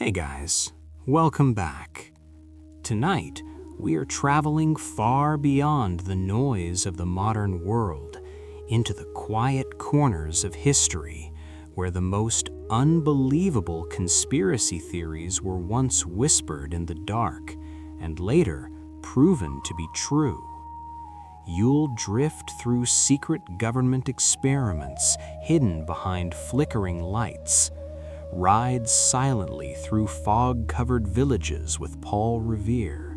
Hey guys, welcome back. Tonight, we are traveling far beyond the noise of the modern world into the quiet corners of history where the most unbelievable conspiracy theories were once whispered in the dark and later proven to be true. You'll drift through secret government experiments hidden behind flickering lights, ride silently through fog-covered villages with Paul Revere,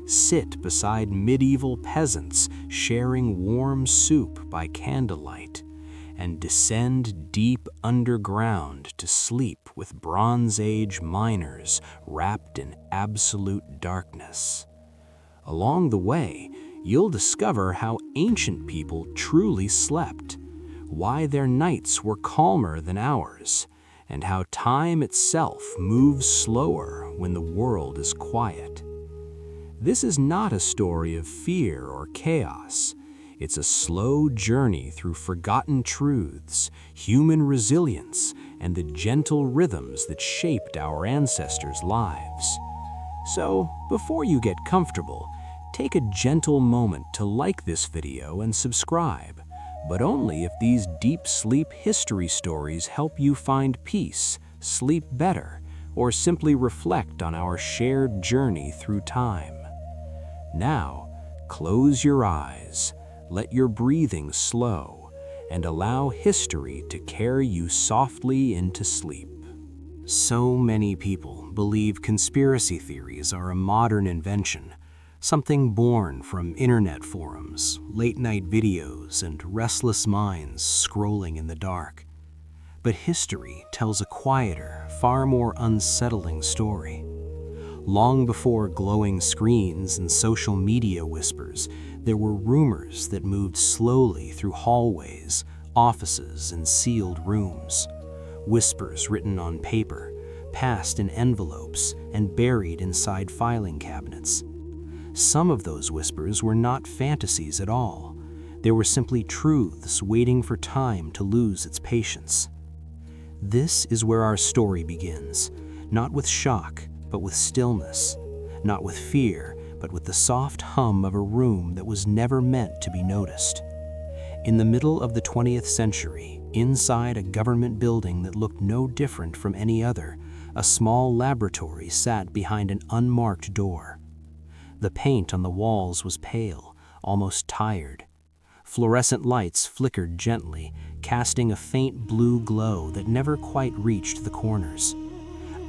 sit beside medieval peasants sharing warm soup by candlelight, and descend deep underground to sleep with Bronze Age miners wrapped in absolute darkness. Along the way, you'll discover how ancient people truly slept, why their nights were calmer than ours, and how time itself moves slower when the world is quiet. This is not a story of fear or chaos. It's a slow journey through forgotten truths, human resilience, and the gentle rhythms that shaped our ancestors' lives. So, before you get comfortable, take a gentle moment to like this video and subscribe, but only if these deep sleep history stories help you find peace, sleep better, or simply reflect on our shared journey through time. Now, close your eyes, let your breathing slow, and allow history to carry you softly into sleep. So many people believe conspiracy theories are a modern invention, something born from internet forums, late-night videos, and restless minds scrolling in the dark. But history tells a quieter, far more unsettling story. Long before glowing screens and social media whispers, there were rumors that moved slowly through hallways, offices, and sealed rooms. Whispers written on paper, passed in envelopes, and buried inside filing cabinets. Some of those whispers were not fantasies at all. They were simply truths waiting for time to lose its patience. This is where our story begins, not with shock, but with stillness, not with fear, but with the soft hum of a room that was never meant to be noticed. In the middle of the 20th century, inside a government building that looked no different from any other, a small laboratory sat behind an unmarked door. The paint on the walls was pale, almost tired. Fluorescent lights flickered gently, casting a faint blue glow that never quite reached the corners.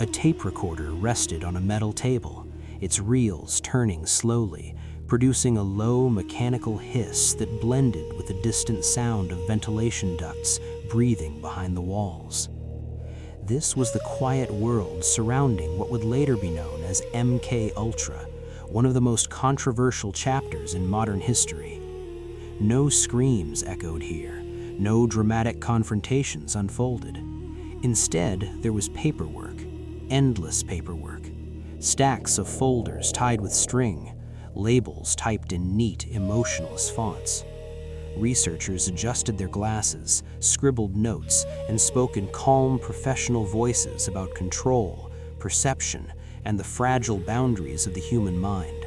A tape recorder rested on a metal table, its reels turning slowly, producing a low mechanical hiss that blended with the distant sound of ventilation ducts breathing behind the walls. This was the quiet world surrounding what would later be known as MK Ultra, one of the most controversial chapters in modern history. No screams echoed here, no dramatic confrontations unfolded. Instead, there was paperwork, endless paperwork, stacks of folders tied with string, labels typed in neat, emotionless fonts. Researchers adjusted their glasses, scribbled notes, and spoke in calm, professional voices about control, perception, and the fragile boundaries of the human mind.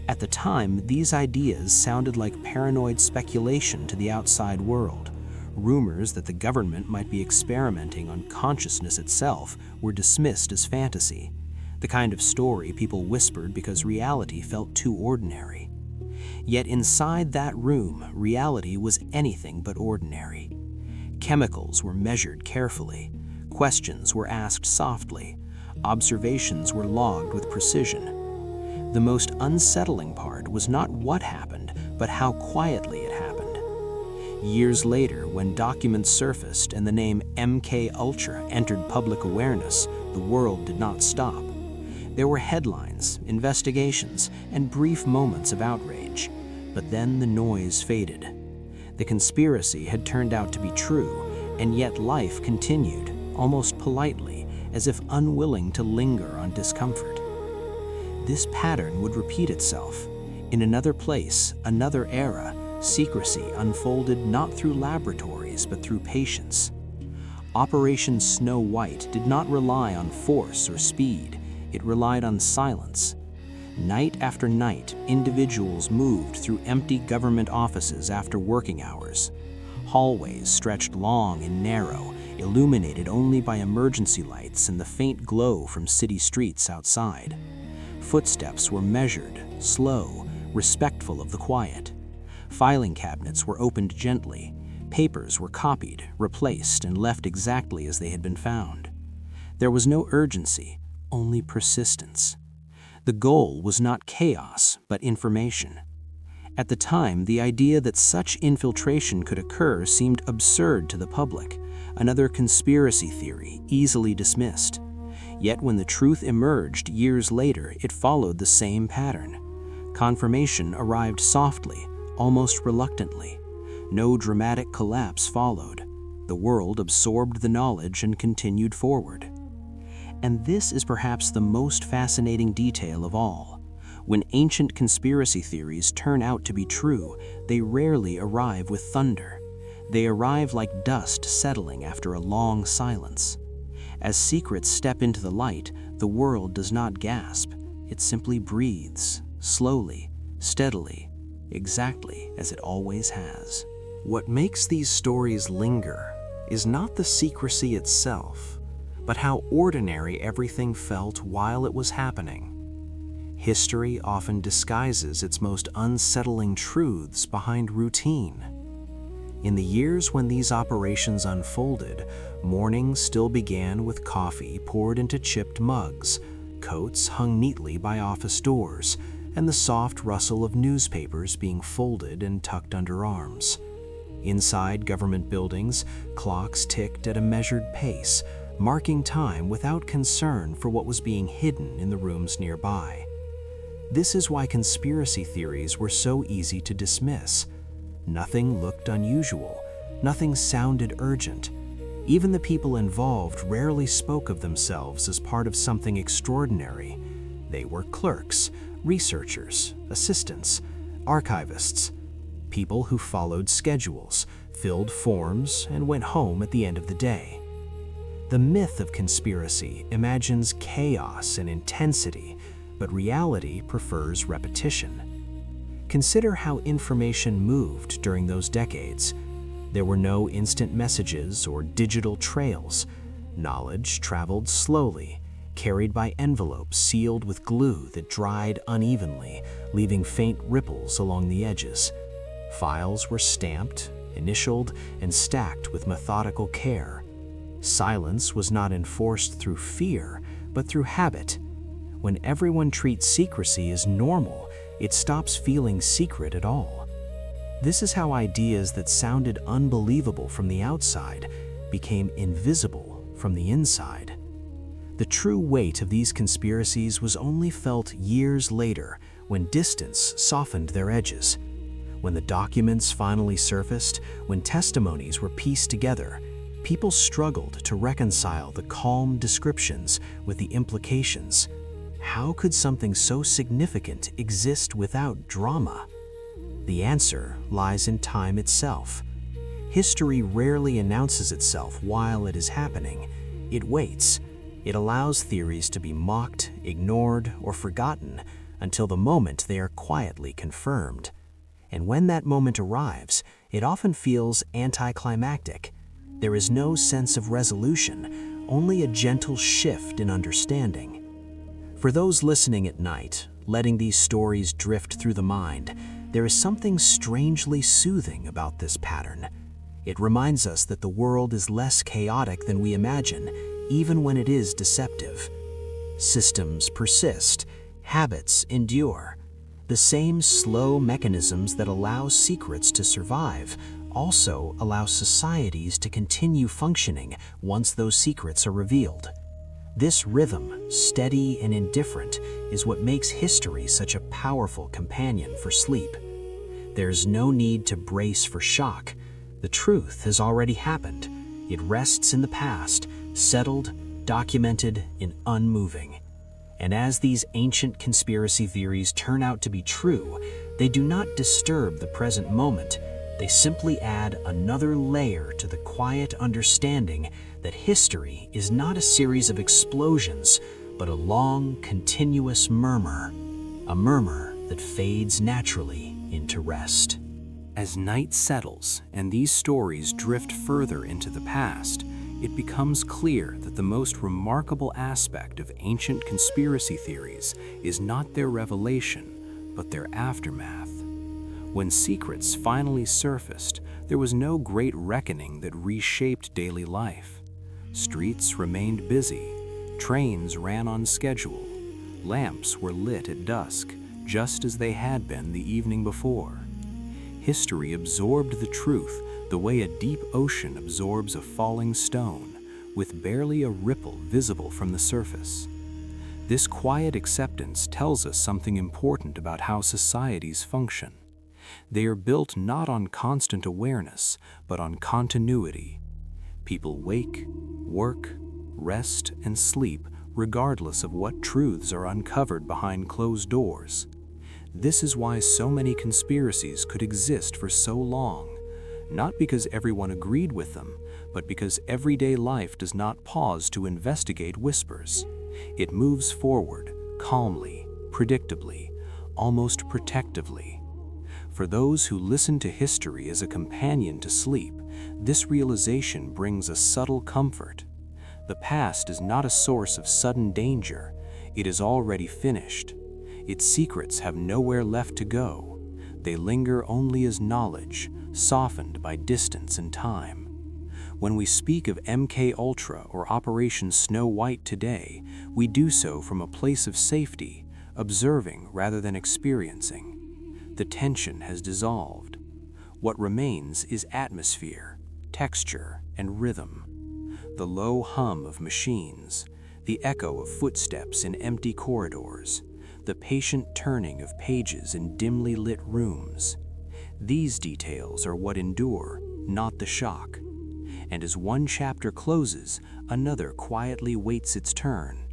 At the time, these ideas sounded like paranoid speculation to the outside world. Rumors that the government might be experimenting on consciousness itself were dismissed as fantasy, the kind of story people whispered because reality felt too ordinary. Yet inside that room, reality was anything but ordinary. Chemicals were measured carefully, questions were asked softly, observations were logged with precision. The most unsettling part was not what happened, but how quietly it happened. Years later, when documents surfaced and the name MK Ultra entered public awareness, the world did not stop. There were headlines, investigations, and brief moments of outrage, but then the noise faded. The conspiracy had turned out to be true, and yet life continued, almost politely, as if unwilling to linger on discomfort. This pattern would repeat itself. In another place, another era, secrecy unfolded not through laboratories but through patience. Operation Snow White did not rely on force or speed, it relied on silence. Night after night, individuals moved through empty government offices after working hours. Hallways stretched long and narrow, illuminated only by emergency lights and the faint glow from city streets outside. Footsteps were measured, slow, respectful of the quiet. Filing cabinets were opened gently. Papers were copied, replaced, and left exactly as they had been found. There was no urgency, only persistence. The goal was not chaos, but information. At the time, the idea that such infiltration could occur seemed absurd to the public, another conspiracy theory easily dismissed. Yet when the truth emerged years later, it followed the same pattern. Confirmation arrived softly, almost reluctantly. No dramatic collapse followed. The world absorbed the knowledge and continued forward. And this is perhaps the most fascinating detail of all. When ancient conspiracy theories turn out to be true, they rarely arrive with thunder. They arrive like dust settling after a long silence. As secrets step into the light, the world does not gasp. It simply breathes, slowly, steadily, exactly as it always has. What makes these stories linger is not the secrecy itself, but how ordinary everything felt while it was happening. History often disguises its most unsettling truths behind routine. In the years when these operations unfolded, mornings still began with coffee poured into chipped mugs, coats hung neatly by office doors, and the soft rustle of newspapers being folded and tucked under arms. Inside government buildings, clocks ticked at a measured pace, marking time without concern for what was being hidden in the rooms nearby. This is why conspiracy theories were so easy to dismiss. Nothing looked unusual, nothing sounded urgent. Even the people involved rarely spoke of themselves as part of something extraordinary. They were clerks, researchers, assistants, archivists, people who followed schedules, filled forms, and went home at the end of the day. The myth of conspiracy imagines chaos and intensity, but reality prefers repetition. Consider how information moved during those decades. There were no instant messages or digital trails. Knowledge traveled slowly, carried by envelopes sealed with glue that dried unevenly, leaving faint ripples along the edges. Files were stamped, initialed, and stacked with methodical care. Silence was not enforced through fear, but through habit. When everyone treats secrecy as normal, it stops feeling secret at all. This is how ideas that sounded unbelievable from the outside became invisible from the inside. The true weight of these conspiracies was only felt years later, when distance softened their edges. When the documents finally surfaced, when testimonies were pieced together, people struggled to reconcile the calm descriptions with the implications. How could something so significant exist without drama? The answer lies in time itself. History rarely announces itself while it is happening. It waits. It allows theories to be mocked, ignored, or forgotten until the moment they are quietly confirmed. And when that moment arrives, it often feels anticlimactic. There is no sense of resolution, only a gentle shift in understanding. For those listening at night, letting these stories drift through the mind, there is something strangely soothing about this pattern. It reminds us that the world is less chaotic than we imagine, even when it is deceptive. Systems persist, habits endure. The same slow mechanisms that allow secrets to survive also allow societies to continue functioning once those secrets are revealed. This rhythm, steady and indifferent, is what makes history such a powerful companion for sleep. There's no need to brace for shock. The truth has already happened. It rests in the past, settled, documented, and unmoving. And as these ancient conspiracy theories turn out to be true, they do not disturb the present moment. They simply add another layer to the quiet understanding that history is not a series of explosions, but a long, continuous murmur, a murmur that fades naturally into rest. As night settles and these stories drift further into the past, it becomes clear that the most remarkable aspect of ancient conspiracy theories is not their revelation, but their aftermath. When secrets finally surfaced, there was no great reckoning that reshaped daily life. Streets remained busy, trains ran on schedule, lamps were lit at dusk, just as they had been the evening before. History absorbed the truth the way a deep ocean absorbs a falling stone, with barely a ripple visible from the surface. This quiet acceptance tells us something important about how societies function. They are built not on constant awareness, but on continuity. People wake, work, rest, and sleep regardless of what truths are uncovered behind closed doors. This is why so many conspiracies could exist for so long, not because everyone agreed with them, but because everyday life does not pause to investigate whispers. It moves forward, calmly, predictably, almost protectively. For those who listen to history as a companion to sleep, this realization brings a subtle comfort. The past is not a source of sudden danger. It is already finished. Its secrets have nowhere left to go. They linger only as knowledge, softened by distance and time. When we speak of MK Ultra or Operation Snow White today, we do so from a place of safety, observing rather than experiencing. The tension has dissolved. What remains is atmosphere, texture, and rhythm. The low hum of machines, the echo of footsteps in empty corridors, the patient turning of pages in dimly lit rooms. These details are what endure, not the shock. And as one chapter closes, another quietly waits its turn.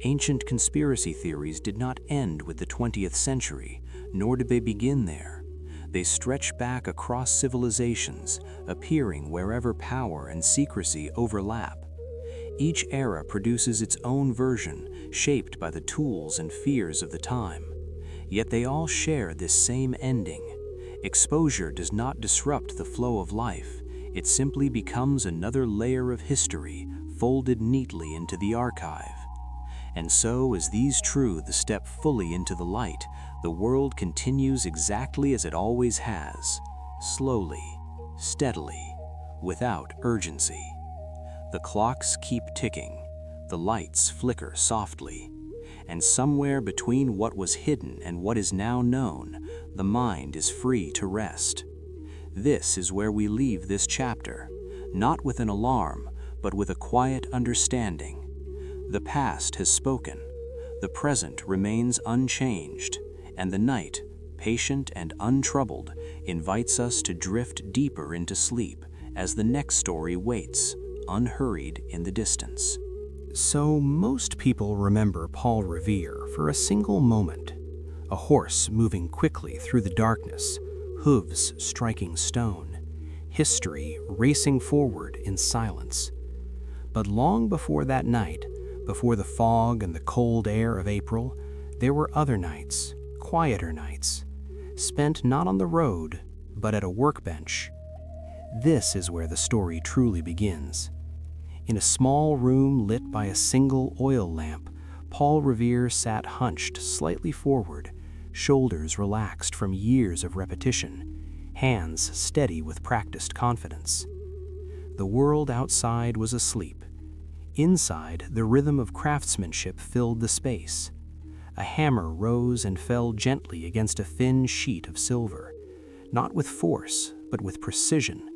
Ancient conspiracy theories did not end with the 20th century, nor did they begin there. They stretch back across civilizations, appearing wherever power and secrecy overlap. Each era produces its own version, shaped by the tools and fears of the time. Yet they all share this same ending. Exposure does not disrupt the flow of life. It simply becomes another layer of history, folded neatly into the archive. And so, as these truths step fully into the light, the world continues exactly as it always has, slowly, steadily, without urgency. The clocks keep ticking, the lights flicker softly, and somewhere between what was hidden and what is now known, the mind is free to rest. This is where we leave this chapter, not with an alarm, but with a quiet understanding. The past has spoken, the present remains unchanged, and the night, patient and untroubled, invites us to drift deeper into sleep as the next story waits, unhurried in the distance. So most people remember Paul Revere for a single moment, a horse moving quickly through the darkness, hooves striking stone, history racing forward in silence. But long before that night, before the fog and the cold air of April, there were other nights, quieter nights, spent not on the road, but at a workbench. This is where the story truly begins. In a small room lit by a single oil lamp, Paul Revere sat hunched slightly forward, shoulders relaxed from years of repetition, hands steady with practiced confidence. The world outside was asleep. Inside, the rhythm of craftsmanship filled the space. A hammer rose and fell gently against a thin sheet of silver, not with force, but with precision.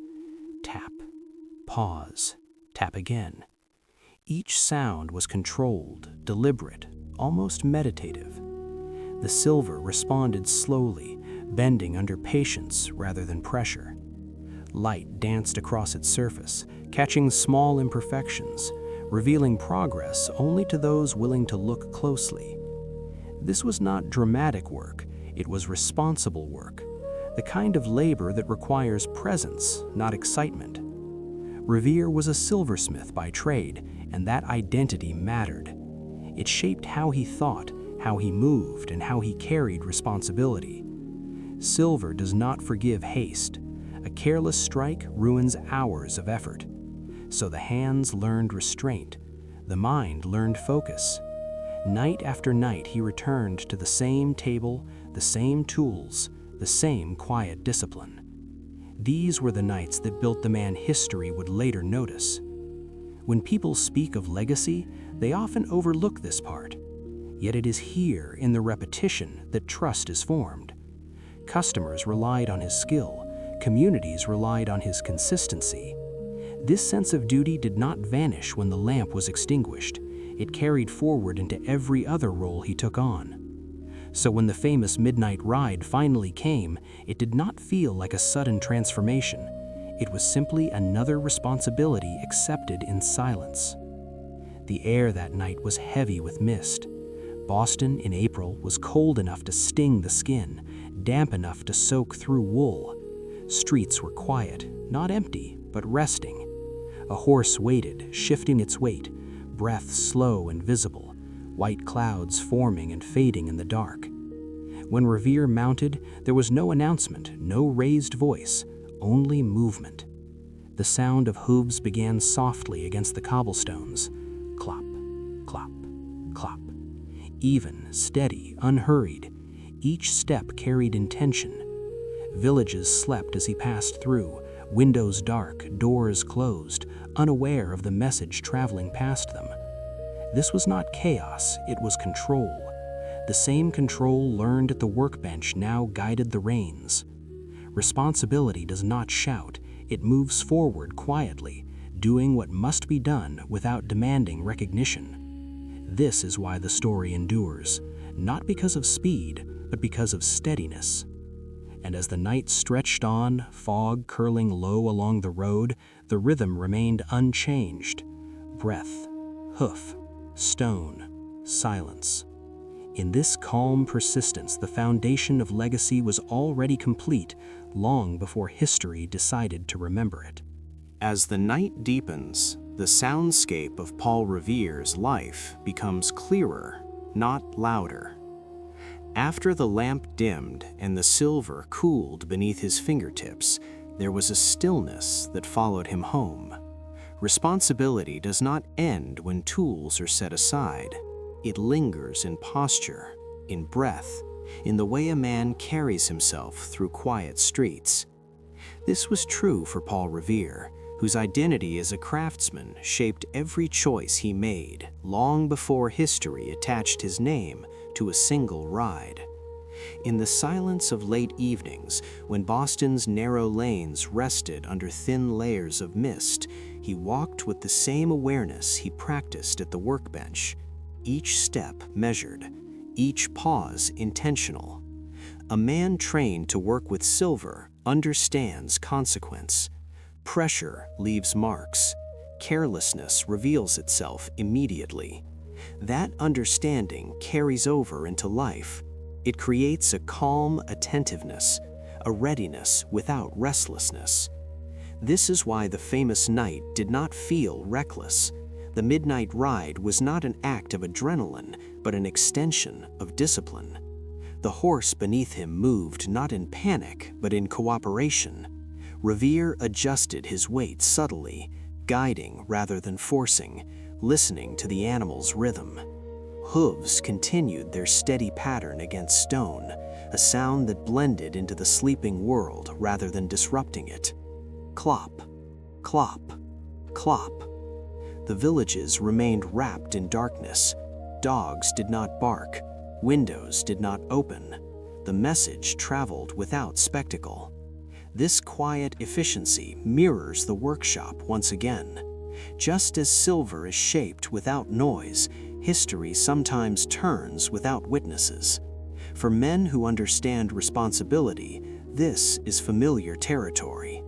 Tap, pause, tap again. Each sound was controlled, deliberate, almost meditative. The silver responded slowly, bending under patience rather than pressure. Light danced across its surface, catching small imperfections, revealing progress only to those willing to look closely. This was not dramatic work, it was responsible work. the kind of labor that requires presence, not excitement. Revere was a silversmith by trade, and that identity mattered. It shaped how he thought, how he moved, and how he carried responsibility. Silver does not forgive haste. A careless strike ruins hours of effort. So the hands learned restraint. The mind learned focus. Night after night he returned to the same table, the same tools, the same quiet discipline. These were the nights that built the man history would later notice. When people speak of legacy, they often overlook this part. Yet it is here, in the repetition, that trust is formed. Customers relied on his skill. Communities relied on his consistency. This sense of duty did not vanish when the lamp was extinguished. It carried forward into every other role he took on. So when the famous midnight ride finally came, it did not feel like a sudden transformation. It was simply another responsibility accepted in silence. The air that night was heavy with mist. Boston in April was cold enough to sting the skin, damp enough to soak through wool. Streets were quiet, not empty, but resting. A horse waited, shifting its weight, breath slow and visible, white clouds forming and fading in the dark. When Revere mounted, there was no announcement, no raised voice, only movement. The sound of hooves began softly against the cobblestones. Clop, clop, clop. Even, steady, unhurried. Each step carried intention. Villages slept as he passed through, windows dark, doors closed, unaware of the message traveling past them. This was not chaos, it was control. The same control learned at the workbench now guided the reins. Responsibility does not shout, it moves forward quietly, doing what must be done without demanding recognition. This is why the story endures, not because of speed, but because of steadiness. And as the night stretched on, fog curling low along the road, the rhythm remained unchanged. Breath, hoof, stone, silence. In this calm persistence, the foundation of legacy was already complete, long before history decided to remember it. As the night deepens, the soundscape of Paul Revere's life becomes clearer, not louder. After the lamp dimmed and the silver cooled beneath his fingertips, there was a stillness that followed him home. Responsibility does not end when tools are set aside. It lingers in posture, in breath, in the way a man carries himself through quiet streets. This was true for Paul Revere, whose identity as a craftsman shaped every choice he made long before history attached his name to a single ride. In the silence of late evenings, when Boston's narrow lanes rested under thin layers of mist, he walked with the same awareness he practiced at the workbench, each step measured, each pause intentional. A man trained to work with silver understands consequence. Pressure leaves marks. Carelessness reveals itself immediately. That understanding carries over into life. It creates a calm attentiveness, a readiness without restlessness. This is why the famous night did not feel reckless. The midnight ride was not an act of adrenaline, but an extension of discipline. The horse beneath him moved not in panic, but in cooperation. Revere adjusted his weight subtly, guiding rather than forcing, listening to the animal's rhythm. Hooves continued their steady pattern against stone, a sound that blended into the sleeping world rather than disrupting it. Clop, clop, clop. The villages remained wrapped in darkness. Dogs did not bark. Windows did not open. The message traveled without spectacle. This quiet efficiency mirrors the workshop once again. Just as silver is shaped without noise, history sometimes turns without witnesses. For men who understand responsibility, this is familiar territory.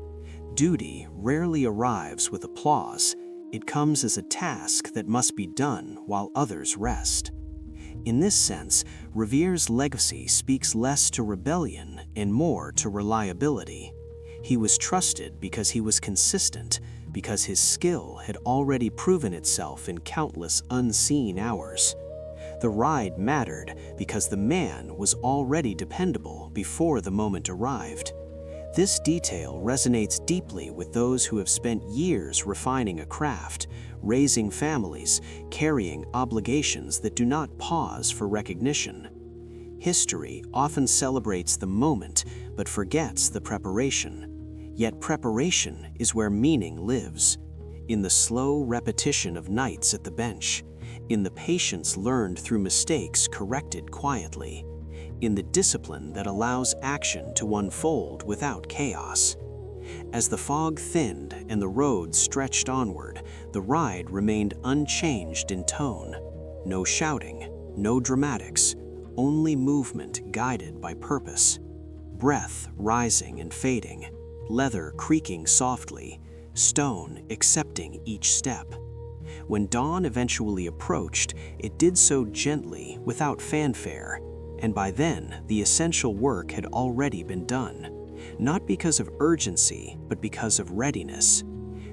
Duty rarely arrives with applause. It comes as a task that must be done while others rest. In this sense, Revere's legacy speaks less to rebellion and more to reliability. He was trusted because he was consistent, because his skill had already proven itself in countless unseen hours. The ride mattered because the man was already dependable before the moment arrived. This detail resonates deeply with those who have spent years refining a craft, raising families, carrying obligations that do not pause for recognition. History often celebrates the moment but forgets the preparation. Yet preparation is where meaning lives, in the slow repetition of nights at the bench, in the patience learned through mistakes corrected quietly, in the discipline that allows action to unfold without chaos. As the fog thinned and the road stretched onward, the ride remained unchanged in tone. No shouting, no dramatics, only movement guided by purpose. Breath rising and fading, leather creaking softly, stone accepting each step. When dawn eventually approached, it did so gently, without fanfare, and by then the essential work had already been done. Not because of urgency, but because of readiness.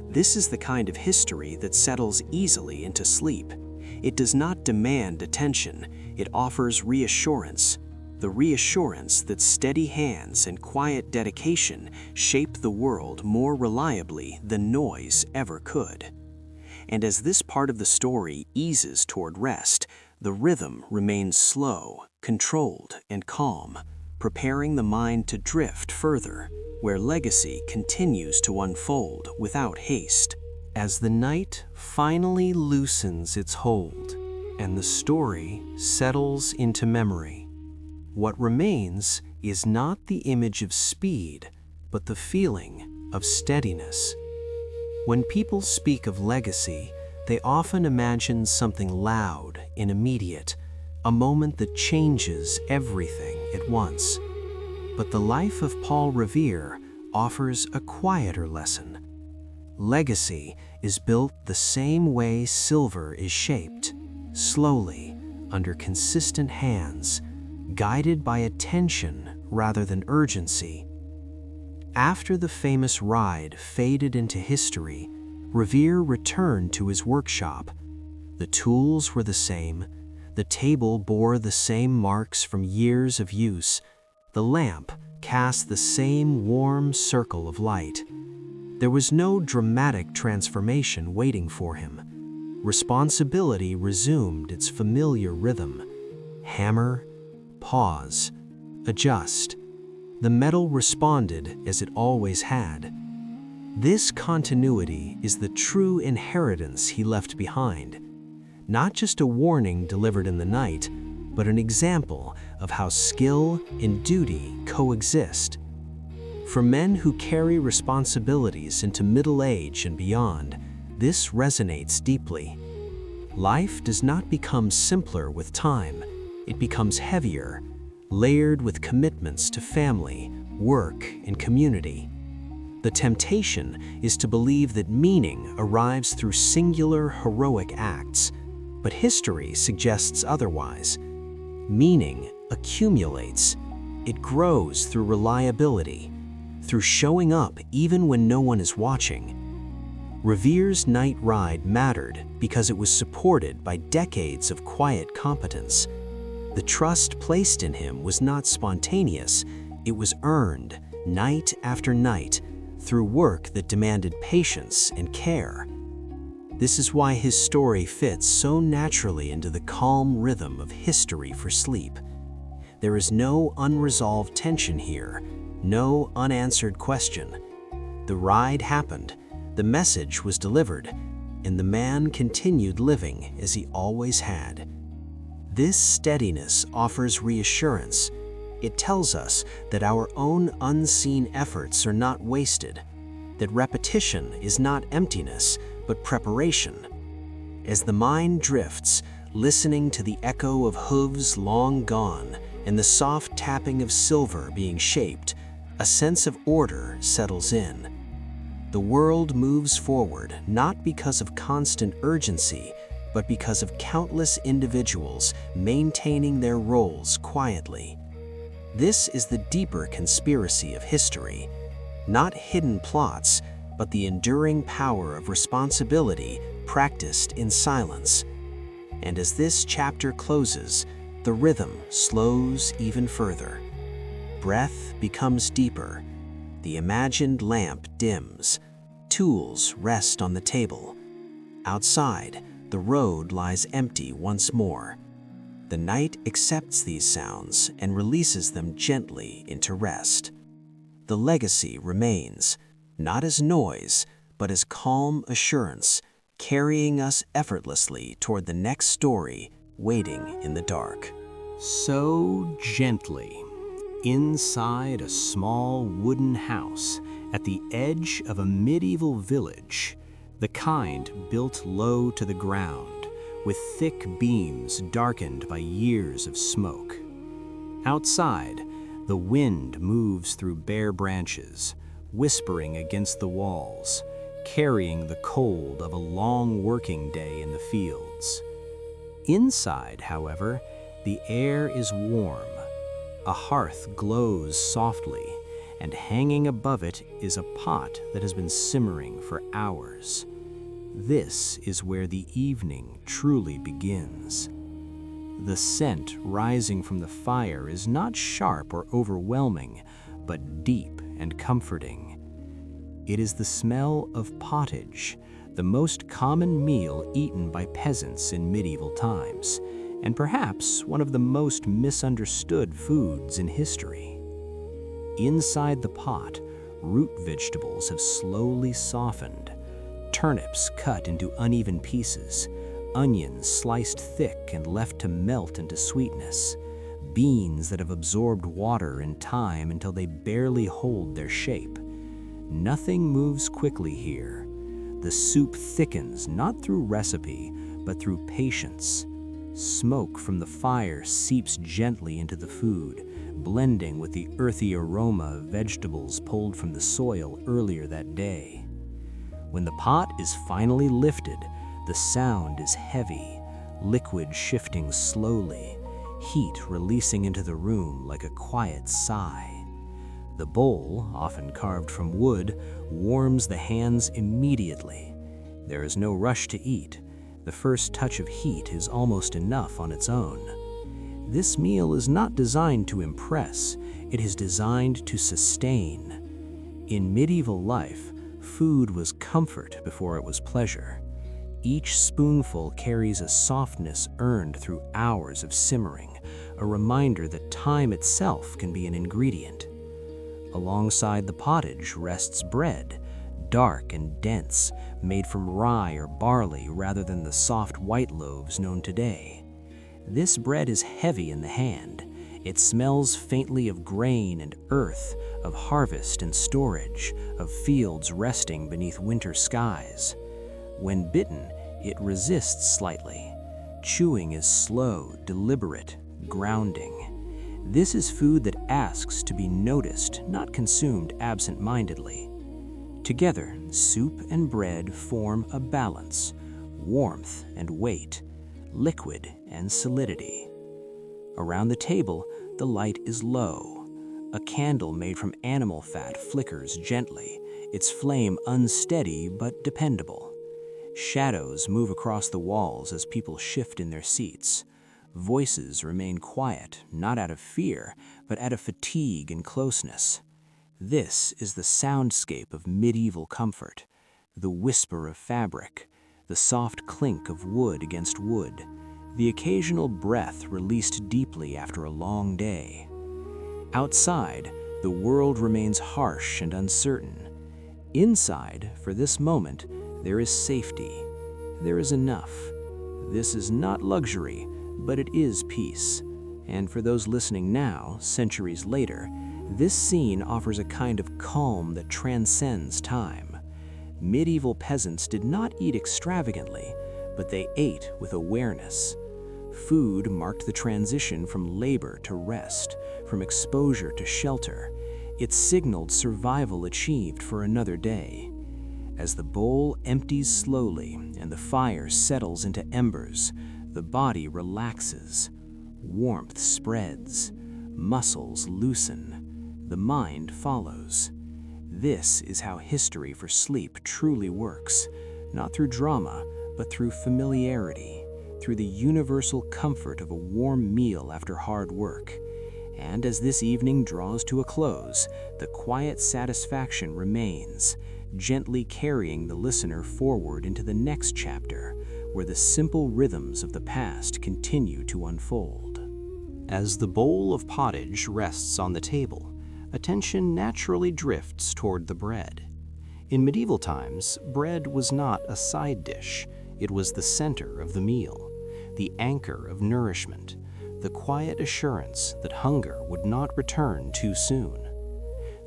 This is the kind of history that settles easily into sleep. It does not demand attention, it offers reassurance. The reassurance that steady hands and quiet dedication shape the world more reliably than noise ever could. And as this part of the story eases toward rest, the rhythm remains slow, controlled, and calm, preparing the mind to drift further, where legacy continues to unfold without haste. As the night finally loosens its hold, and the story settles into memory, what remains is not the image of speed, but the feeling of steadiness. When people speak of legacy, they often imagine something loud and immediate, a moment that changes everything at once. But the life of Paul Revere offers a quieter lesson. Legacy is built the same way silver is shaped, slowly, under consistent hands, guided by attention rather than urgency. After the famous ride faded into history, Revere returned to his workshop. The tools were the same, the table bore the same marks from years of use, the lamp cast the same warm circle of light. There was no dramatic transformation waiting for him. Responsibility resumed its familiar rhythm. Hammer, pause, adjust. The metal responded as it always had. This continuity is the true inheritance he left behind. Not just a warning delivered in the night, but an example of how skill and duty coexist. For men who carry responsibilities into middle age and beyond, this resonates deeply. Life does not become simpler with time, it becomes heavier, layered with commitments to family, work, and community. The temptation is to believe that meaning arrives through singular heroic acts, but history suggests otherwise. Meaning accumulates. It grows through reliability, through showing up even when no one is watching. Revere's night ride mattered because it was supported by decades of quiet competence. The trust placed in him was not spontaneous, it was earned, night after night, through work that demanded patience and care. This is why his story fits so naturally into the calm rhythm of history for sleep. There is no unresolved tension here, no unanswered question. The ride happened, the message was delivered, and the man continued living as he always had. This steadiness offers reassurance. It tells us that our own unseen efforts are not wasted, that repetition is not emptiness, but preparation. As the mind drifts, listening to the echo of hooves long gone and the soft tapping of silver being shaped, a sense of order settles in. The world moves forward not because of constant urgency, but because of countless individuals maintaining their roles quietly. This is the deeper conspiracy of history, not hidden plots, but the enduring power of responsibility practiced in silence. And as this chapter closes, the rhythm slows even further. Breath becomes deeper. The imagined lamp dims. Tools rest on the table. Outside, the road lies empty once more. The night accepts these sounds and releases them gently into rest. The legacy remains, not as noise, but as calm assurance, carrying us effortlessly toward the next story waiting in the dark. So gently, inside a small wooden house at the edge of a medieval village, the kind built low to the ground, with thick beams darkened by years of smoke. Outside, the wind moves through bare branches, whispering against the walls, carrying the cold of a long working day in the fields. Inside, however, the air is warm. A hearth glows softly, and hanging above it is a pot that has been simmering for hours. This is where the evening truly begins. The scent rising from the fire is not sharp or overwhelming, but deep and comforting. It is the smell of pottage, the most common meal eaten by peasants in medieval times, and perhaps one of the most misunderstood foods in history. Inside the pot, root vegetables have slowly softened, turnips cut into uneven pieces, onions sliced thick and left to melt into sweetness, beans that have absorbed water and time until they barely hold their shape. Nothing moves quickly here. The soup thickens not through recipe, but through patience. Smoke from the fire seeps gently into the food, blending with the earthy aroma of vegetables pulled from the soil earlier that day. When the pot is finally lifted, the sound is heavy, liquid shifting slowly, heat releasing into the room like a quiet sigh. The bowl, often carved from wood, warms the hands immediately. There is no rush to eat. The first touch of heat is almost enough on its own. This meal is not designed to impress, it is designed to sustain. In medieval life, food was comfort before it was pleasure. Each spoonful carries a softness earned through hours of simmering, a reminder that time itself can be an ingredient. Alongside the pottage rests bread, dark and dense, made from rye or barley rather than the soft white loaves known today. This bread is heavy in the hand. It smells faintly of grain and earth, of harvest and storage, of fields resting beneath winter skies. When bitten, it resists slightly. Chewing is slow, deliberate, grounding. This is food that asks to be noticed, not consumed absent-mindedly. Together, soup and bread form a balance, warmth and weight, liquid and solidity. Around the table, the light is low. A candle made from animal fat flickers gently, its flame unsteady but dependable. Shadows move across the walls as people shift in their seats. Voices remain quiet, not out of fear, but out of fatigue and closeness. This is the soundscape of medieval comfort, the whisper of fabric, the soft clink of wood against wood, the occasional breath released deeply after a long day. Outside, the world remains harsh and uncertain. Inside, for this moment, there is safety. There is enough. This is not luxury, but it is peace. And for those listening now, centuries later, this scene offers a kind of calm that transcends time. Medieval peasants did not eat extravagantly, but they ate with awareness. Food marked the transition from labor to rest, from exposure to shelter. It signaled survival achieved for another day. As the bowl empties slowly and the fire settles into embers, the body relaxes. Warmth spreads. Muscles loosen. The mind follows. This is how history for sleep truly works, not through drama, but through familiarity, through the universal comfort of a warm meal after hard work. And as this evening draws to a close, the quiet satisfaction remains, gently carrying the listener forward into the next chapter, where the simple rhythms of the past continue to unfold. As the bowl of pottage rests on the table, attention naturally drifts toward the bread. In medieval times, bread was not a side dish. It was the center of the meal, the anchor of nourishment, the quiet assurance that hunger would not return too soon.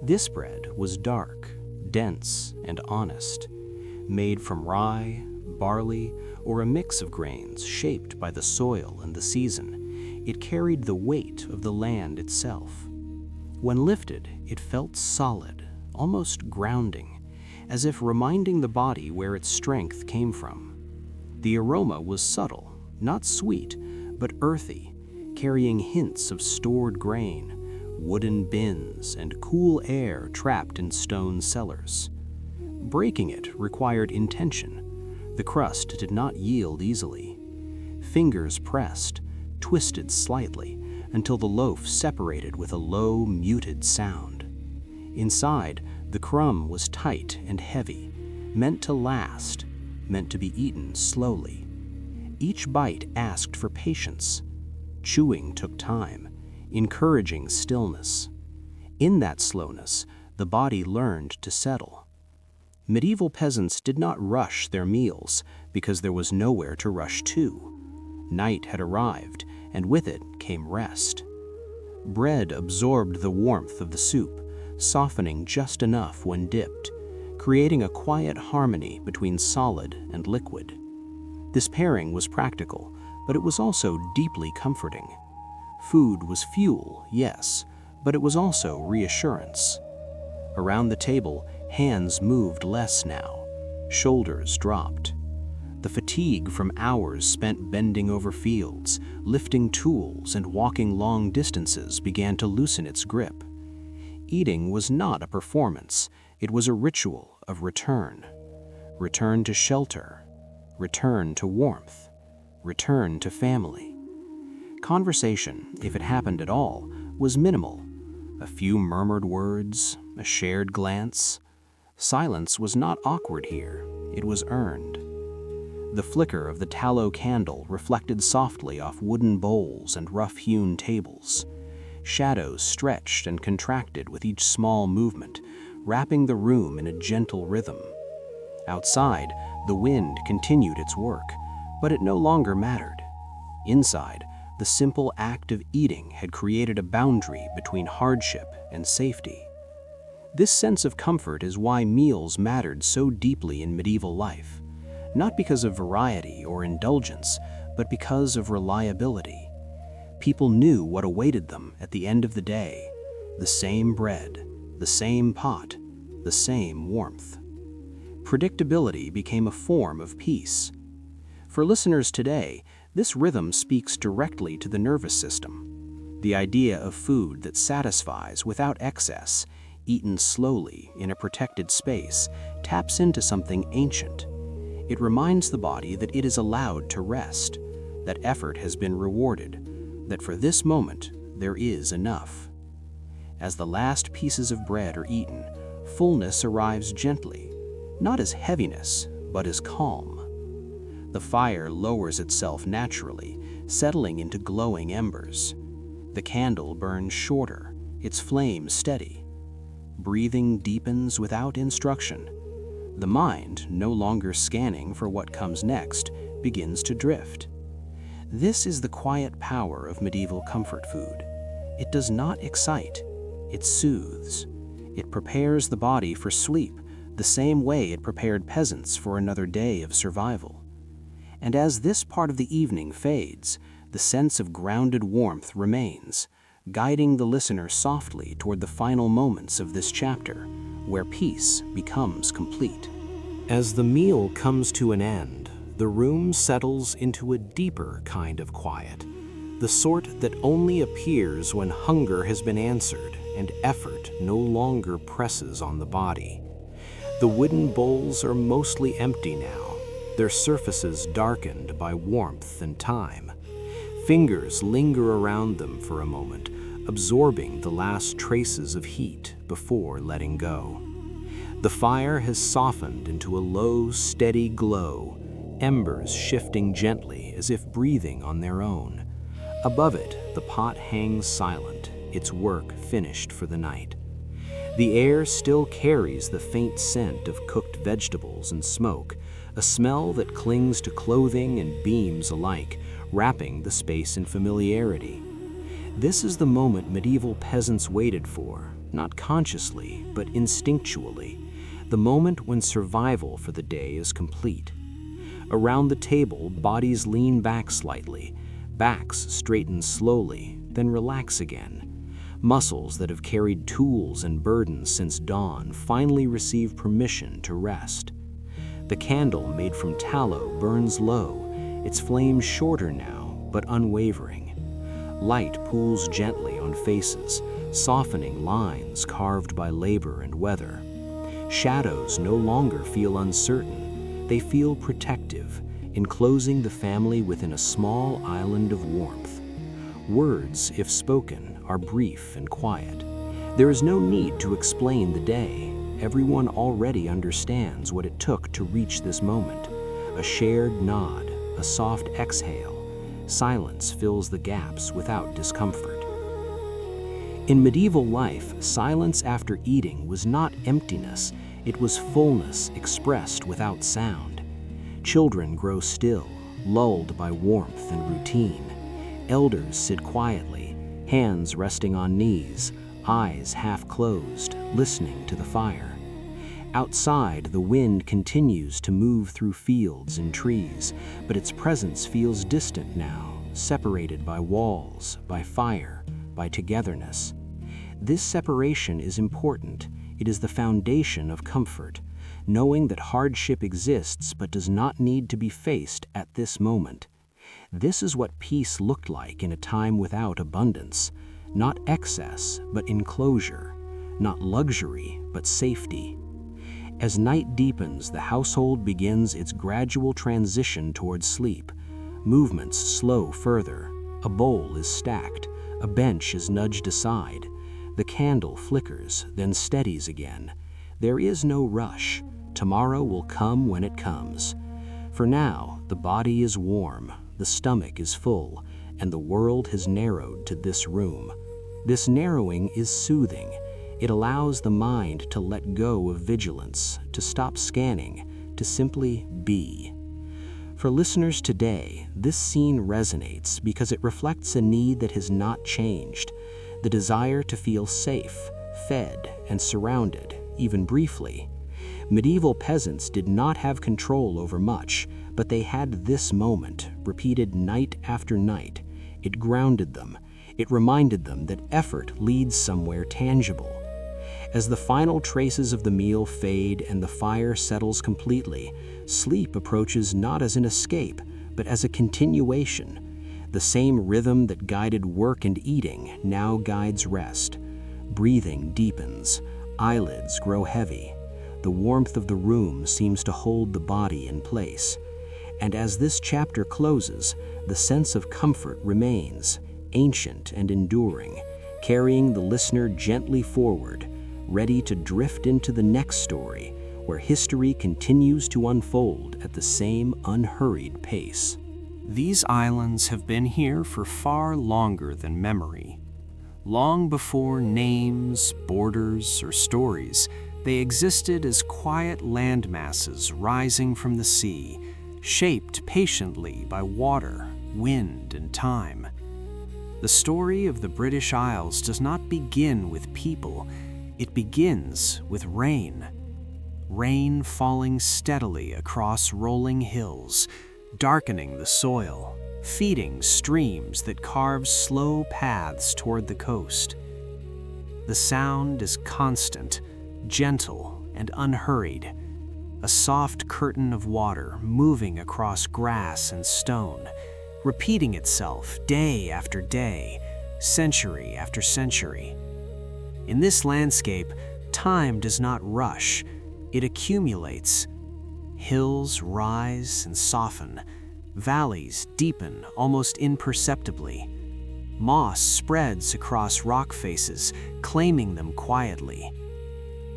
This bread was dark, dense, and honest, made from rye, barley, or a mix of grains shaped by the soil and the season. It carried the weight of the land itself. When lifted, it felt solid, almost grounding, as if reminding the body where its strength came from. The aroma was subtle, not sweet, but earthy, carrying hints of stored grain, wooden bins, and cool air trapped in stone cellars. Breaking it required intention. The crust did not yield easily. Fingers pressed, twisted slightly, until the loaf separated with a low, muted sound. Inside, the crumb was tight and heavy, meant to last, meant to be eaten slowly. Each bite asked for patience. Chewing took time, encouraging stillness. In that slowness, the body learned to settle. Medieval peasants did not rush their meals because there was nowhere to rush to. Night had arrived, and with it came rest. Bread absorbed the warmth of the soup, softening just enough when dipped, creating a quiet harmony between solid and liquid. This pairing was practical, but it was also deeply comforting. Food was fuel, yes, but it was also reassurance. Around the table, hands moved less now. Shoulders dropped. The fatigue from hours spent bending over fields, lifting tools, and walking long distances began to loosen its grip. Eating was not a performance, it was a ritual of return. Return to shelter, return to warmth, return to family. Conversation, if it happened at all, was minimal. A few murmured words, a shared glance. Silence was not awkward here, it was earned. The flicker of the tallow candle reflected softly off wooden bowls and rough-hewn tables. Shadows stretched and contracted with each small movement, wrapping the room in a gentle rhythm. Outside, the wind continued its work, but it no longer mattered. Inside, the simple act of eating had created a boundary between hardship and safety. This sense of comfort is why meals mattered so deeply in medieval life, not because of variety or indulgence, but because of reliability. People knew what awaited them at the end of the day: the same bread, the same pot, the same warmth. Predictability became a form of peace. For listeners today, this rhythm speaks directly to the nervous system. The idea of food that satisfies without excess, eaten slowly in a protected space, taps into something ancient. It reminds the body that it is allowed to rest, that effort has been rewarded, that for this moment there is enough. As the last pieces of bread are eaten, fullness arrives gently, not as heaviness, but as calm. The fire lowers itself naturally, settling into glowing embers. The candle burns shorter, its flame steady. Breathing deepens without instruction. The mind, no longer scanning for what comes next, begins to drift. This is the quiet power of medieval comfort food. It does not excite, it soothes. It prepares the body for sleep the same way it prepared peasants for another day of survival. And as this part of the evening fades, the sense of grounded warmth remains, guiding the listener softly toward the final moments of this chapter, where peace becomes complete. As the meal comes to an end, the room settles into a deeper kind of quiet, the sort that only appears when hunger has been answered and effort no longer presses on the body. The wooden bowls are mostly empty now, their surfaces darkened by warmth and time. Fingers linger around them for a moment, absorbing the last traces of heat before letting go. The fire has softened into a low, steady glow, embers shifting gently as if breathing on their own. Above it, the pot hangs silent, its work finished for the night. The air still carries the faint scent of cooked vegetables and smoke, a smell that clings to clothing and beams alike, wrapping the space in familiarity. This is the moment medieval peasants waited for, not consciously, but instinctually, the moment when survival for the day is complete. Around the table, bodies lean back slightly, backs straighten slowly, then relax again. Muscles that have carried tools and burdens since dawn finally receive permission to rest. The candle made from tallow burns low, its flame shorter now, but unwavering. Light pools gently on faces, softening lines carved by labor and weather. Shadows no longer feel uncertain, they feel protective, enclosing the family within a small island of warmth. Words, if spoken, are brief and quiet. There is no need to explain the day. Everyone already understands what it took to reach this moment. A shared nod, a soft exhale. Silence fills the gaps without discomfort. In medieval life, silence after eating was not emptiness, it was fullness expressed without sound. Children grow still, lulled by warmth and routine. Elders sit quietly, hands resting on knees, eyes half closed, listening to the fire. Outside, the wind continues to move through fields and trees, but its presence feels distant now, separated by walls, by fire, by togetherness. This separation is important. It is the foundation of comfort, knowing that hardship exists but does not need to be faced at this moment. This is what peace looked like in a time without abundance, not excess but enclosure, not luxury but safety. As night deepens, the household begins its gradual transition towards sleep. Movements slow further. A bowl is stacked, a bench is nudged aside. The candle flickers, then steadies again. There is no rush. Tomorrow will come when it comes. For now, the body is warm, the stomach is full, and the world has narrowed to this room. This narrowing is soothing. It allows the mind to let go of vigilance, to stop scanning, to simply be. For listeners today, this scene resonates because it reflects a need that has not changed. The desire to feel safe, fed, and surrounded, even briefly. Medieval peasants did not have control over much, but they had this moment, repeated night after night. It grounded them. It reminded them that effort leads somewhere tangible. As the final traces of the meal fade and the fire settles completely, sleep approaches not as an escape, but as a continuation. The same rhythm that guided work and eating now guides rest. Breathing deepens, eyelids grow heavy. The warmth of the room seems to hold the body in place. And as this chapter closes, the sense of comfort remains, ancient and enduring, carrying the listener gently forward, ready to drift into the next story, where history continues to unfold at the same unhurried pace. These islands have been here for far longer than memory. Long before names, borders, or stories, they existed as quiet landmasses rising from the sea, shaped patiently by water, wind, and time. The story of the British Isles does not begin with people, it begins with rain. Rain falling steadily across rolling hills, darkening the soil, feeding streams that carve slow paths toward the coast. The sound is constant, gentle, and unhurried. a soft curtain of water moving across grass and stone, repeating itself day after day, century after century. In this landscape, time does not rush, it accumulates. Hills rise and soften, valleys deepen almost imperceptibly. Moss spreads across rock faces, claiming them quietly.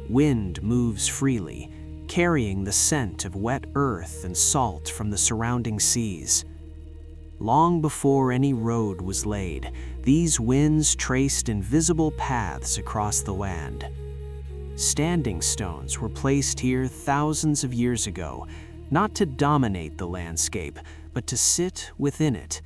Wind moves freely, carrying the scent of wet earth and salt from the surrounding seas. Long before any road was laid, these winds traced invisible paths across the land. Standing stones were placed here thousands of years ago, not to dominate the landscape, but to sit within it.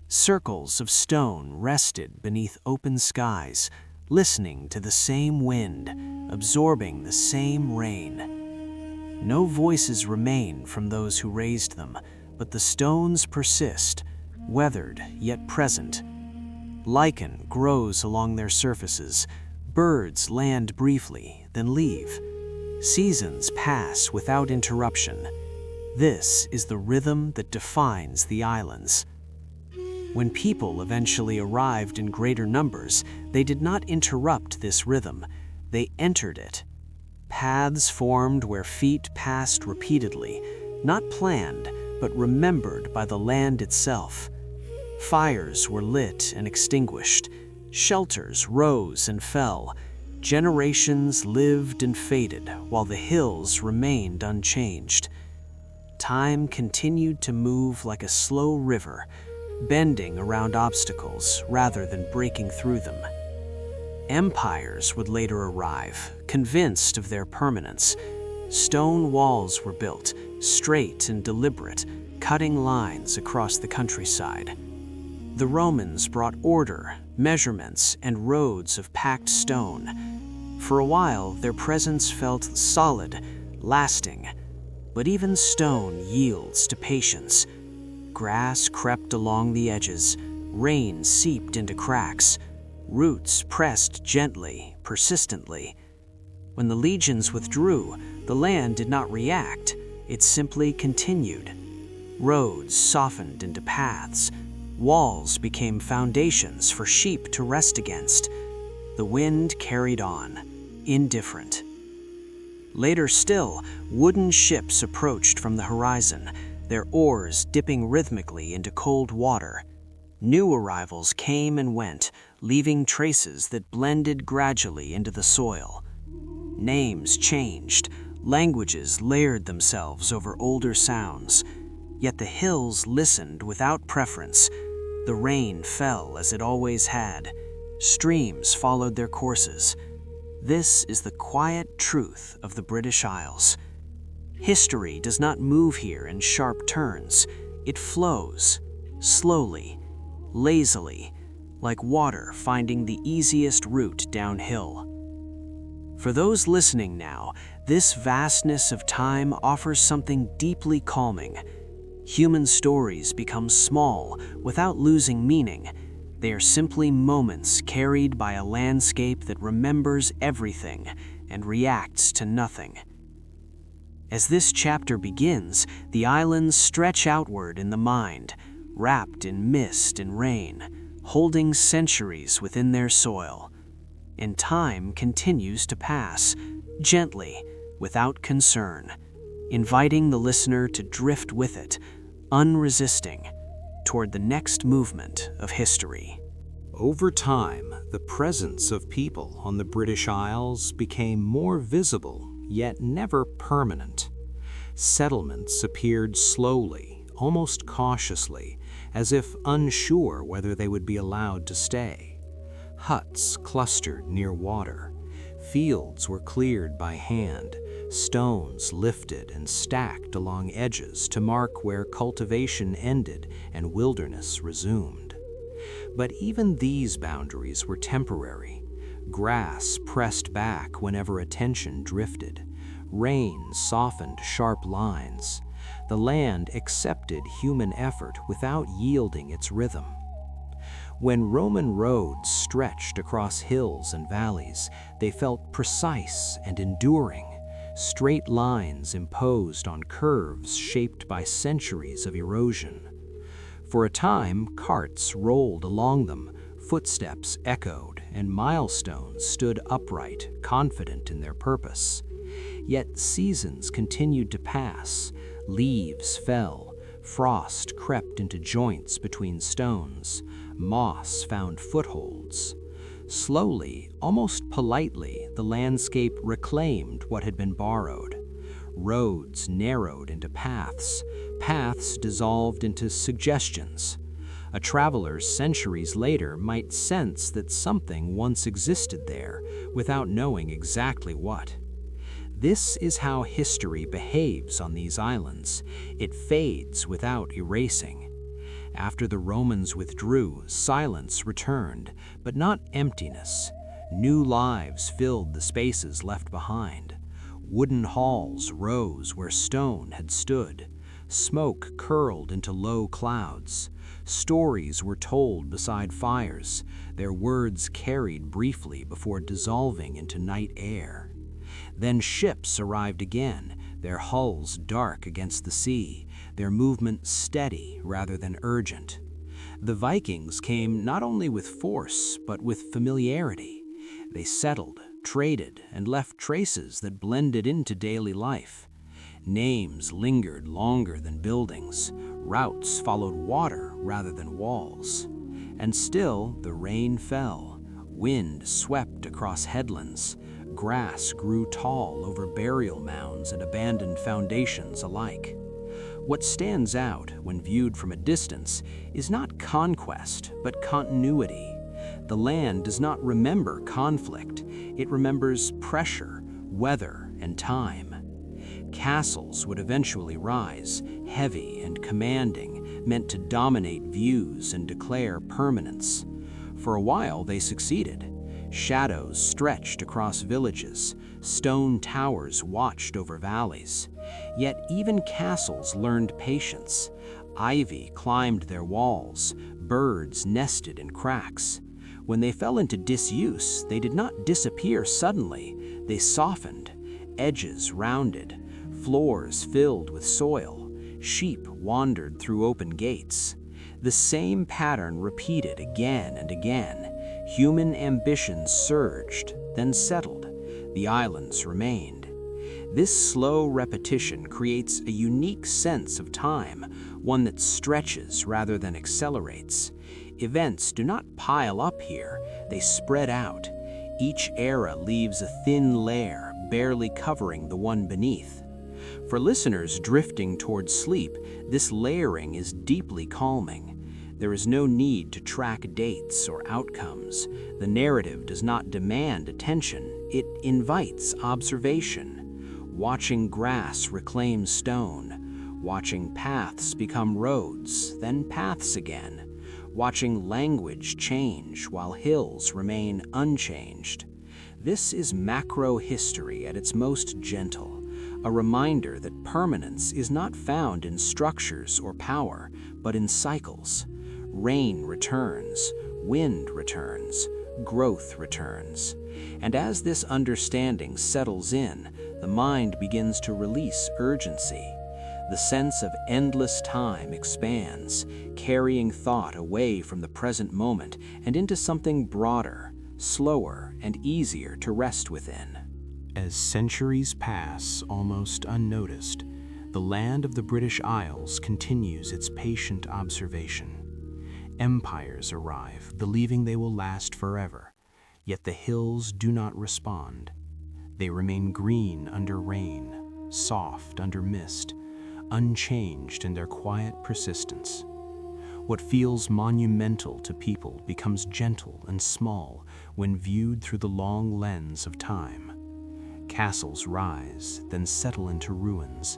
Circles of stone rested beneath open skies, listening to the same wind, absorbing the same rain. No voices remain from those who raised them, but the stones persist, weathered yet present. Lichen grows along their surfaces. Birds land briefly, then leave. Seasons pass without interruption. This is the rhythm that defines the islands. When people eventually arrived in greater numbers, they did not interrupt this rhythm. They entered it. Paths formed where feet passed repeatedly, not planned, but remembered by the land itself. Fires were lit and extinguished. Shelters rose and fell. Generations lived and faded, while the hills remained unchanged. Time continued to move like a slow river, bending around obstacles rather than breaking through them. Empires would later arrive, convinced of their permanence. Stone walls were built, straight and deliberate, cutting lines across the countryside. The Romans brought order, measurements, and roads of packed stone. For a while, their presence felt solid, lasting. But even stone yields to patience. Grass crept along the edges, rain seeped into cracks, roots pressed gently, persistently. When the legions withdrew, the land did not react, it simply continued. Roads softened into paths, walls became foundations for sheep to rest against. The wind carried on, indifferent. Later still, wooden ships approached from the horizon, their oars dipping rhythmically into cold water. New arrivals came and went, leaving traces that blended gradually into the soil. Names changed, languages layered themselves over older sounds. Yet the hills listened without preference. The rain fell as it always had. Streams followed their courses. This is the quiet truth of the British Isles. History does not move here in sharp turns. It flows, slowly, lazily, like water finding the easiest route downhill. For those listening now, this vastness of time offers something deeply calming. Human stories become small without losing meaning. They are simply moments carried by a landscape that remembers everything and reacts to nothing. As this chapter begins, the islands stretch outward in the mind, wrapped in mist and rain, holding centuries within their soil. And time continues to pass, gently, without concern, inviting the listener to drift with it, unresisting, toward the next movement of history. Over time, the presence of people on the British Isles became more visible, yet never permanent. Settlements appeared slowly, almost cautiously, as if unsure whether they would be allowed to stay. Huts clustered near water. Fields were cleared by hand, stones lifted and stacked along edges to mark where cultivation ended and wilderness resumed. But even these boundaries were temporary. Grass pressed back whenever attention drifted. Rain softened sharp lines. The land accepted human effort without yielding its rhythm. When Roman roads stretched across hills and valleys, they felt precise and enduring. straight lines imposed on curves shaped by centuries of erosion. For a time, carts rolled along them, footsteps echoed, and milestones stood upright, confident in their purpose. Yet seasons continued to pass, leaves fell, frost crept into joints between stones, moss found footholds. Slowly, almost politely, the landscape reclaimed what had been borrowed. Roads narrowed into paths, paths dissolved into suggestions. A traveler centuries later might sense that something once existed there without knowing exactly what. This is how history behaves on these islands. It fades without erasing. After the Romans withdrew, silence returned, but not emptiness. New lives filled the spaces left behind. Wooden halls rose where stone had stood. Smoke curled into low clouds. Stories were told beside fires, their words carried briefly before dissolving into night air. Then ships arrived again, their hulls dark against the sea, their movement steady rather than urgent. The Vikings came not only with force, but with familiarity. They settled, traded, and left traces that blended into daily life. Names lingered longer than buildings. Routes followed water rather than walls. And still, the rain fell. Wind swept across headlands. Grass grew tall over burial mounds and abandoned foundations alike. What stands out when viewed from a distance is not conquest, but continuity. The land does not remember conflict. It remembers pressure, weather, and time. Castles would eventually rise, heavy and commanding, meant to dominate views and declare permanence. For a while, they succeeded. Shadows stretched across villages. Stone towers watched over valleys. Yet even castles learned patience. Ivy climbed their walls. Birds nested in cracks. When they fell into disuse, they did not disappear suddenly. They softened, edges rounded, floors filled with soil. Sheep wandered through open gates. The same pattern repeated again and again. Human ambitions surged, then settled. The islands remained. This slow repetition creates a unique sense of time, one that stretches rather than accelerates. Events do not pile up here, they spread out. Each era leaves a thin layer, barely covering the one beneath. For listeners drifting toward sleep, this layering is deeply calming. There is no need to track dates or outcomes. The narrative does not demand attention, it invites observation. Watching grass reclaim stone, watching paths become roads, then paths again, watching language change while hills remain unchanged. This is macro history at its most gentle, a reminder that permanence is not found in structures or power, but in cycles. Rain returns, wind returns, growth returns. And as this understanding settles in, the mind begins to release urgency. The sense of endless time expands, carrying thought away from the present moment and into something broader, slower, and easier to rest within. As centuries pass almost unnoticed, the land of the British Isles continues its patient observation. Empires arrive, believing they will last forever, yet the hills do not respond. They remain green under rain, soft under mist, unchanged in their quiet persistence. What feels monumental to people becomes gentle and small when viewed through the long lens of time. Castles rise, then settle into ruins.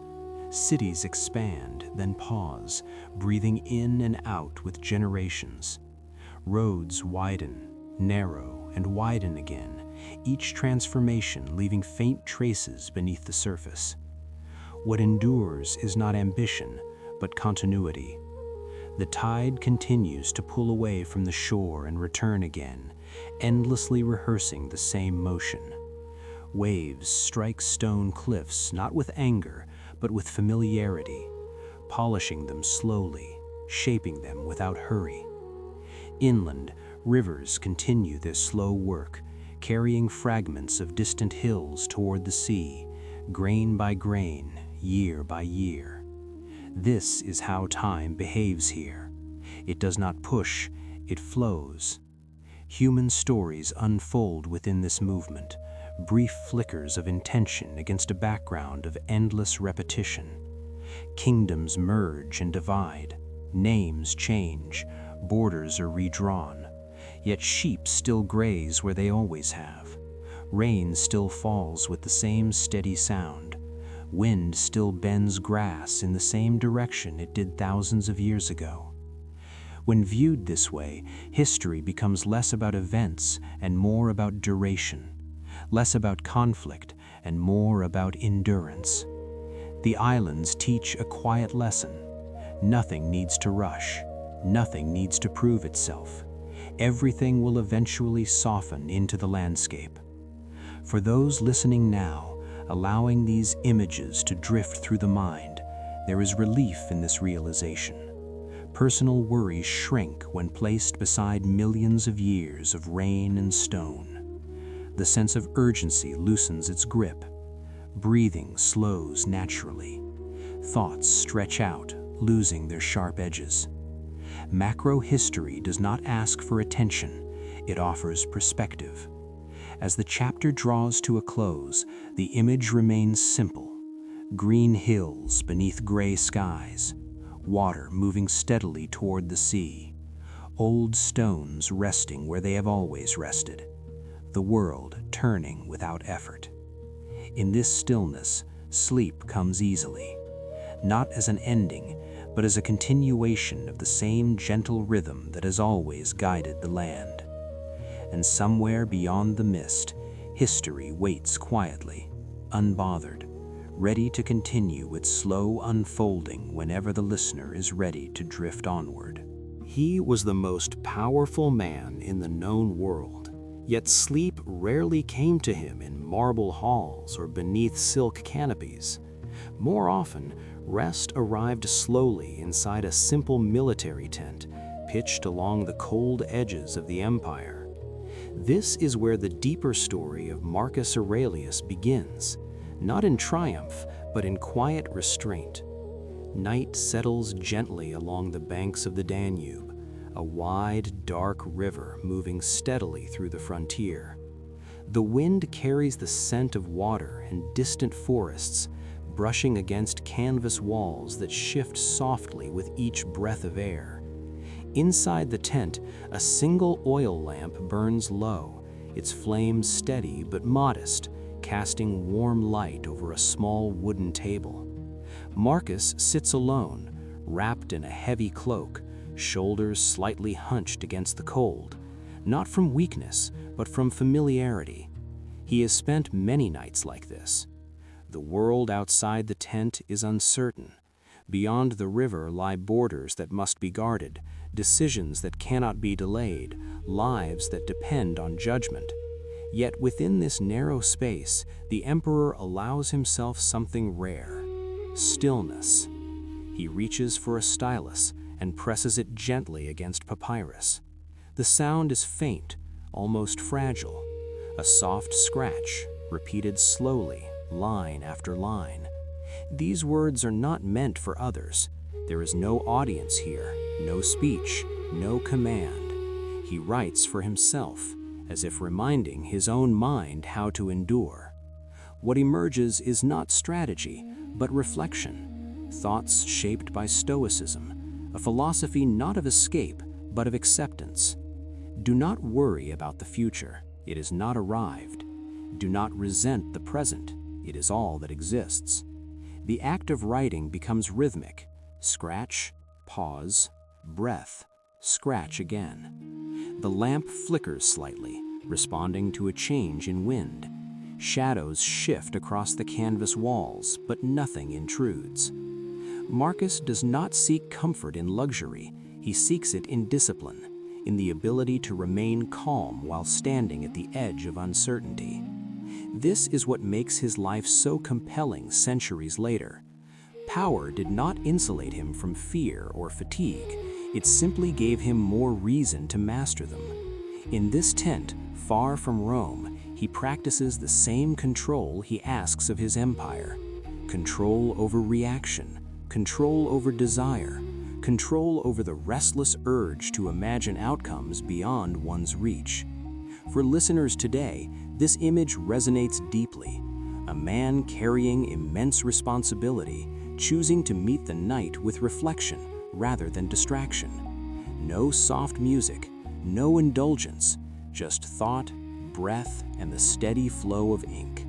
Cities expand, then pause, breathing in and out with generations. Roads widen, narrow, and widen again, each transformation leaving faint traces beneath the surface. What endures is not ambition, but continuity. The tide continues to pull away from the shore and return again, endlessly rehearsing the same motion. Waves strike stone cliffs not with anger, but with familiarity, polishing them slowly, shaping them without hurry. Inland, rivers continue their slow work, carrying fragments of distant hills toward the sea, grain by grain, year by year. This is how time behaves here. It does not push, it flows. Human stories unfold within this movement, brief flickers of intention against a background of endless repetition. Kingdoms merge and divide, names change, borders are redrawn, yet sheep still graze where they always have. Rain still falls with the same steady sound. Wind still bends grass in the same direction it did thousands of years ago. When viewed this way, history becomes less about events and more about duration, less about conflict and more about endurance. The islands teach a quiet lesson. Nothing needs to rush. Nothing needs to prove itself. Everything will eventually soften into the landscape. For those listening now, allowing these images to drift through the mind, there is relief in this realization. Personal worries shrink when placed beside millions of years of rain and stone. The sense of urgency loosens its grip. Breathing slows naturally. Thoughts stretch out, losing their sharp edges. Macro history does not ask for attention, it offers perspective. As the chapter draws to a close, the image remains simple. Green hills beneath gray skies, water moving steadily toward the sea, old stones resting where they have always rested, the world turning without effort. In this stillness, sleep comes easily, not as an ending, but as a continuation of the same gentle rhythm that has always guided the land. And somewhere beyond the mist, history waits quietly, unbothered, ready to continue its slow unfolding whenever the listener is ready to drift onward. He was the most powerful man in the known world, yet sleep rarely came to him in marble halls or beneath silk canopies. More often, rest arrived slowly inside a simple military tent pitched along the cold edges of the empire. This is where the deeper story of Marcus Aurelius begins, not in triumph, but in quiet restraint. Night settles gently along the banks of the Danube, a wide, dark river moving steadily through the frontier. The wind carries the scent of water and distant forests, brushing against canvas walls that shift softly with each breath of air. Inside the tent, a single oil lamp burns low, its flame steady but modest, casting warm light over a small wooden table. Marcus sits alone, wrapped in a heavy cloak, shoulders slightly hunched against the cold, not from weakness, but from familiarity. He has spent many nights like this. The world outside the tent is uncertain. Beyond the river lie borders that must be guarded, decisions that cannot be delayed, lives that depend on judgment. Yet within this narrow space, the emperor allows himself something rare: stillness. He reaches for a stylus and presses it gently against papyrus. The sound is faint, almost fragile, a soft scratch, repeated slowly, line after line. These words are not meant for others. There is no audience here, no speech, no command. He writes for himself, as if reminding his own mind how to endure. What emerges is not strategy, but reflection, thoughts shaped by stoicism, a philosophy not of escape, but of acceptance. Do not worry about the future, it is not arrived. Do not resent the present, it is all that exists. The act of writing becomes rhythmic. Scratch, pause, breath, scratch again. The lamp flickers slightly, responding to a change in wind. Shadows shift across the canvas walls, but nothing intrudes. Marcus does not seek comfort in luxury, he seeks it in discipline, in the ability to remain calm while standing at the edge of uncertainty. This is what makes his life so compelling centuries later. Power did not insulate him from fear or fatigue. It simply gave him more reason to master them. In this tent, far from Rome, he practices the same control he asks of his empire. Control over reaction, control over desire, control over the restless urge to imagine outcomes beyond one's reach. For listeners today, this image resonates deeply. A man carrying immense responsibility, choosing to meet the night with reflection rather than distraction. No soft music, no indulgence, just thought, breath, and the steady flow of ink.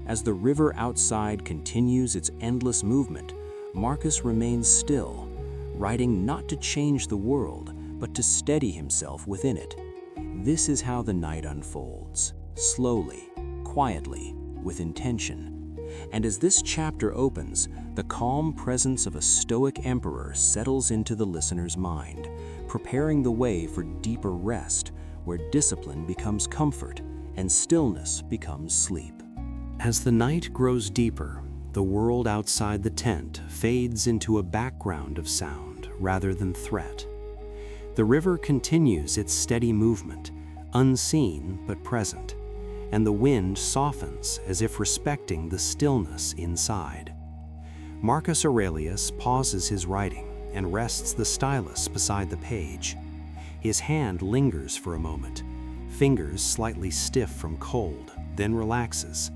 As the river outside continues its endless movement, Marcus remains still, writing not to change the world, but to steady himself within it. This is how the night unfolds, slowly, quietly, with intention. And as this chapter opens, the calm presence of a stoic emperor settles into the listener's mind, preparing the way for deeper rest, where discipline becomes comfort and stillness becomes sleep. As the night grows deeper, the world outside the tent fades into a background of sound rather than threat. The river continues its steady movement, unseen but present, and the wind softens as if respecting the stillness inside. Marcus Aurelius pauses his writing and rests the stylus beside the page. His hand lingers for a moment, fingers slightly stiff from cold, then relaxes.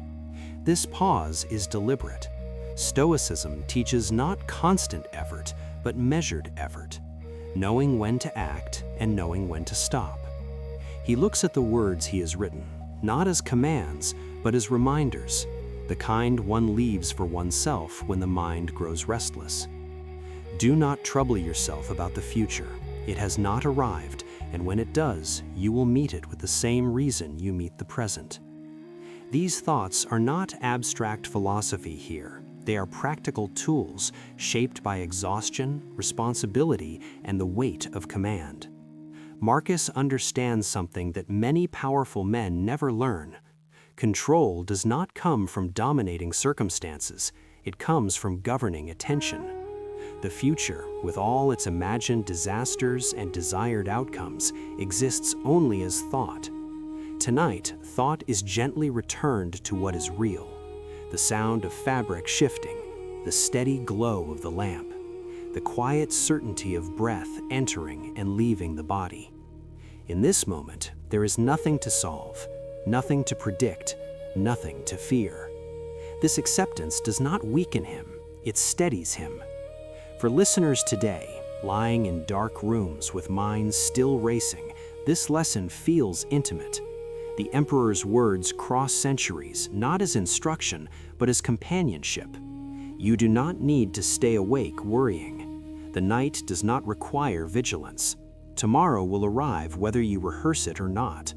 This pause is deliberate. Stoicism teaches not constant effort, but measured effort, knowing when to act and knowing when to stop. He looks at the words he has written, not as commands, but as reminders, the kind one leaves for oneself when the mind grows restless. Do not trouble yourself about the future. It has not arrived, and when it does, you will meet it with the same reason you meet the present. These thoughts are not abstract philosophy here. They are practical tools shaped by exhaustion, responsibility, and the weight of command. Marcus understands something that many powerful men never learn. Control does not come from dominating circumstances. It comes from governing attention. The future, with all its imagined disasters and desired outcomes, exists only as thought. Tonight, thought is gently returned to what is real. The sound of fabric shifting, the steady glow of the lamp, the quiet certainty of breath entering and leaving the body. In this moment, there is nothing to solve, nothing to predict, nothing to fear. This acceptance does not weaken him, it steadies him. For listeners today, lying in dark rooms with minds still racing, this lesson feels intimate. The emperor's words cross centuries, not as instruction, but as companionship. You do not need to stay awake worrying. The night does not require vigilance. Tomorrow will arrive whether you rehearse it or not.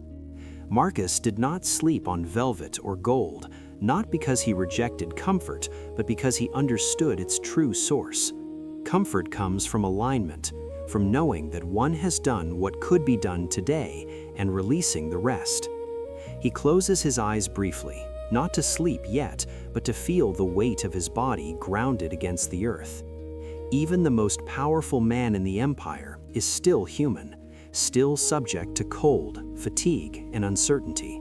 Marcus did not sleep on velvet or gold, not because he rejected comfort, but because he understood its true source. Comfort comes from alignment, from knowing that one has done what could be done today and releasing the rest. He closes his eyes briefly, not to sleep yet, but to feel the weight of his body grounded against the earth. Even the most powerful man in the empire is still human, still subject to cold, fatigue, and uncertainty.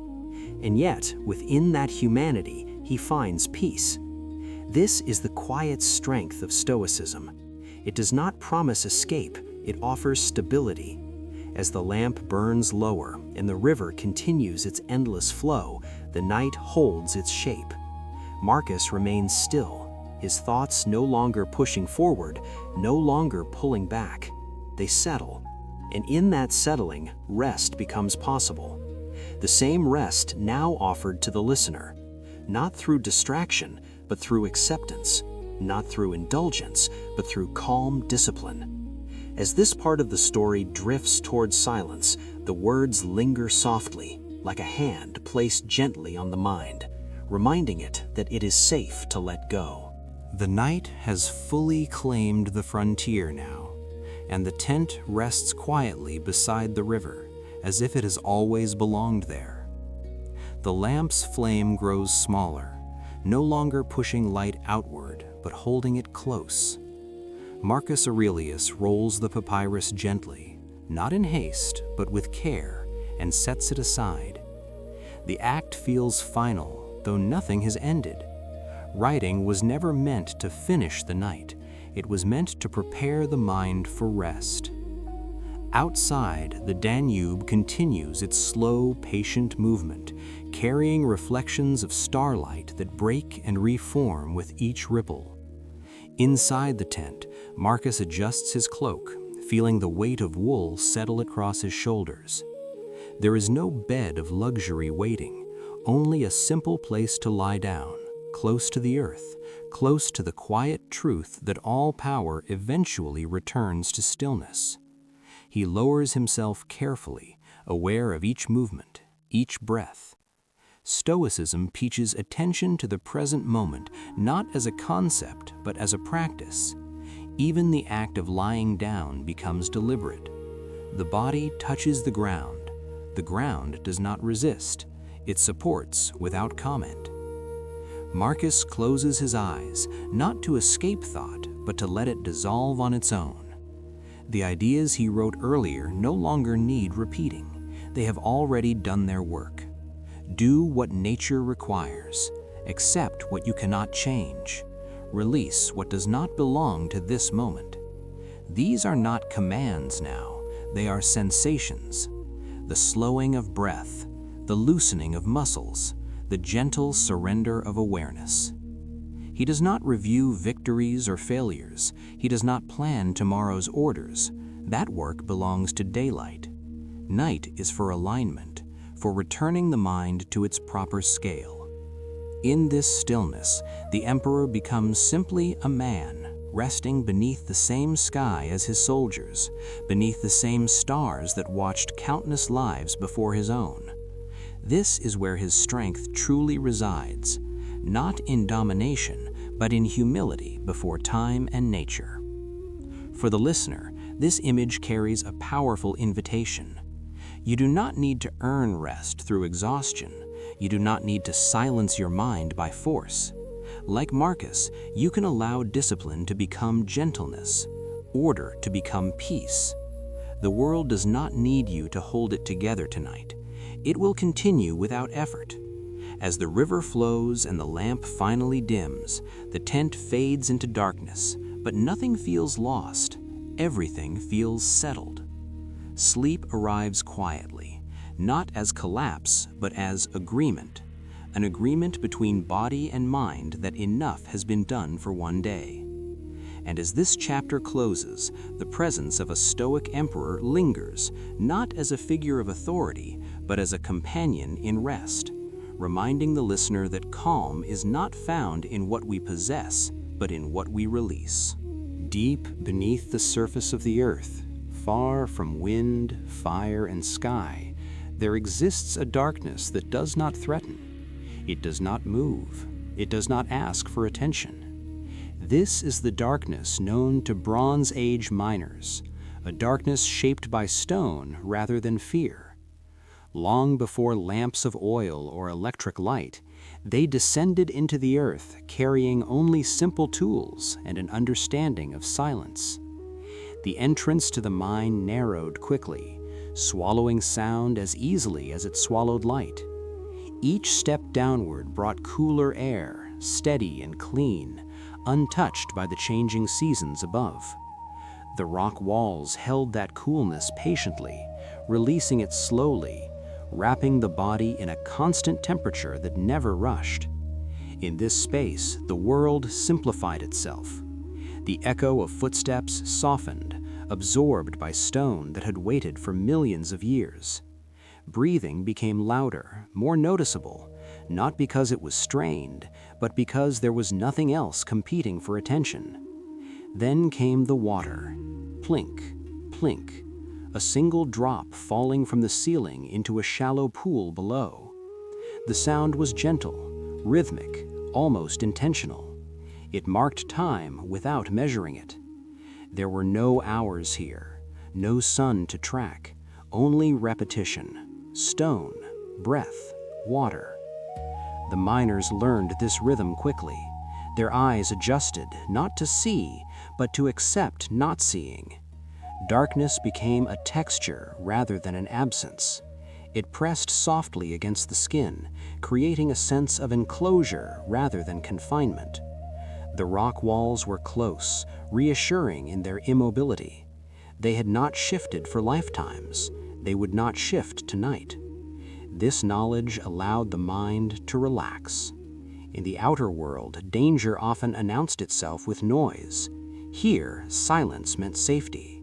And yet, within that humanity, he finds peace. This is the quiet strength of Stoicism. It does not promise escape, it offers stability. As the lamp burns lower and the river continues its endless flow, the night holds its shape. Marcus remains still, his thoughts no longer pushing forward, no longer pulling back. They settle, and in that settling, rest becomes possible. The same rest now offered to the listener, not through distraction, but through acceptance, not through indulgence, but through calm discipline. As this part of the story drifts towards silence, the words linger softly, like a hand placed gently on the mind, reminding it that it is safe to let go. The night has fully claimed the frontier now, and the tent rests quietly beside the river, as if it has always belonged there. The lamp's flame grows smaller, no longer pushing light outward, but holding it close. Marcus Aurelius rolls the papyrus gently, not in haste, but with care, and sets it aside. The act feels final, though nothing has ended. Writing was never meant to finish the night. It was meant to prepare the mind for rest. Outside, the Danube continues its slow, patient movement, carrying reflections of starlight that break and reform with each ripple. Inside the tent, Marcus adjusts his cloak, feeling the weight of wool settle across his shoulders. There is no bed of luxury waiting, only a simple place to lie down, close to the earth, close to the quiet truth that all power eventually returns to stillness. He lowers himself carefully, aware of each movement, each breath. Stoicism teaches attention to the present moment, not as a concept, but as a practice. Even the act of lying down becomes deliberate. The body touches the ground. The ground does not resist. It supports without comment. Marcus closes his eyes, not to escape thought, but to let it dissolve on its own. The ideas he wrote earlier no longer need repeating. They have already done their work. Do what nature requires. Accept what you cannot change. Release what does not belong to this moment. These are not commands now. They are sensations. The slowing of breath, the loosening of muscles, the gentle surrender of awareness. He does not review victories or failures. He does not plan tomorrow's orders. That work belongs to daylight. Night is for alignment, for returning the mind to its proper scale. In this stillness, the emperor becomes simply a man, resting beneath the same sky as his soldiers, beneath the same stars that watched countless lives before his own. This is where his strength truly resides, not in domination, but in humility before time and nature. For the listener, this image carries a powerful invitation. You do not need to earn rest through exhaustion. You do not need to silence your mind by force. Like Marcus, you can allow discipline to become gentleness, order to become peace. The world does not need you to hold it together tonight. It will continue without effort. As the river flows and the lamp finally dims, the tent fades into darkness, but nothing feels lost. Everything feels settled. Sleep arrives quietly, not as collapse, but as agreement. An agreement between body and mind that enough has been done for one day. And as this chapter closes, the presence of a Stoic emperor lingers, not as a figure of authority, but as a companion in rest, reminding the listener that calm is not found in what we possess, but in what we release. Deep beneath the surface of the earth, far from wind, fire, and sky, there exists a darkness that does not threaten. It does not move. It does not ask for attention. This is the darkness known to Bronze Age miners, a darkness shaped by stone rather than fear. Long before lamps of oil or electric light, they descended into the earth carrying only simple tools and an understanding of silence. The entrance to the mine narrowed quickly, swallowing sound as easily as it swallowed light. Each step downward brought cooler air, steady and clean, untouched by the changing seasons above. The rock walls held that coolness patiently, releasing it slowly, wrapping the body in a constant temperature that never rushed. In this space, the world simplified itself. The echo of footsteps softened, absorbed by stone that had waited for millions of years. Breathing became louder, more noticeable, not because it was strained, but because there was nothing else competing for attention. Then came the water. Plink, plink, a single drop falling from the ceiling into a shallow pool below. The sound was gentle, rhythmic, almost intentional. It marked time without measuring it. There were no hours here, no sun to track, only repetition, stone, breath, water. The miners learned this rhythm quickly. Their eyes adjusted, not to see, but to accept not seeing. Darkness became a texture rather than an absence. It pressed softly against the skin, creating a sense of enclosure rather than confinement. The rock walls were close, reassuring in their immobility. They had not shifted for lifetimes. They would not shift tonight. This knowledge allowed the mind to relax. In the outer world, danger often announced itself with noise. Here, silence meant safety.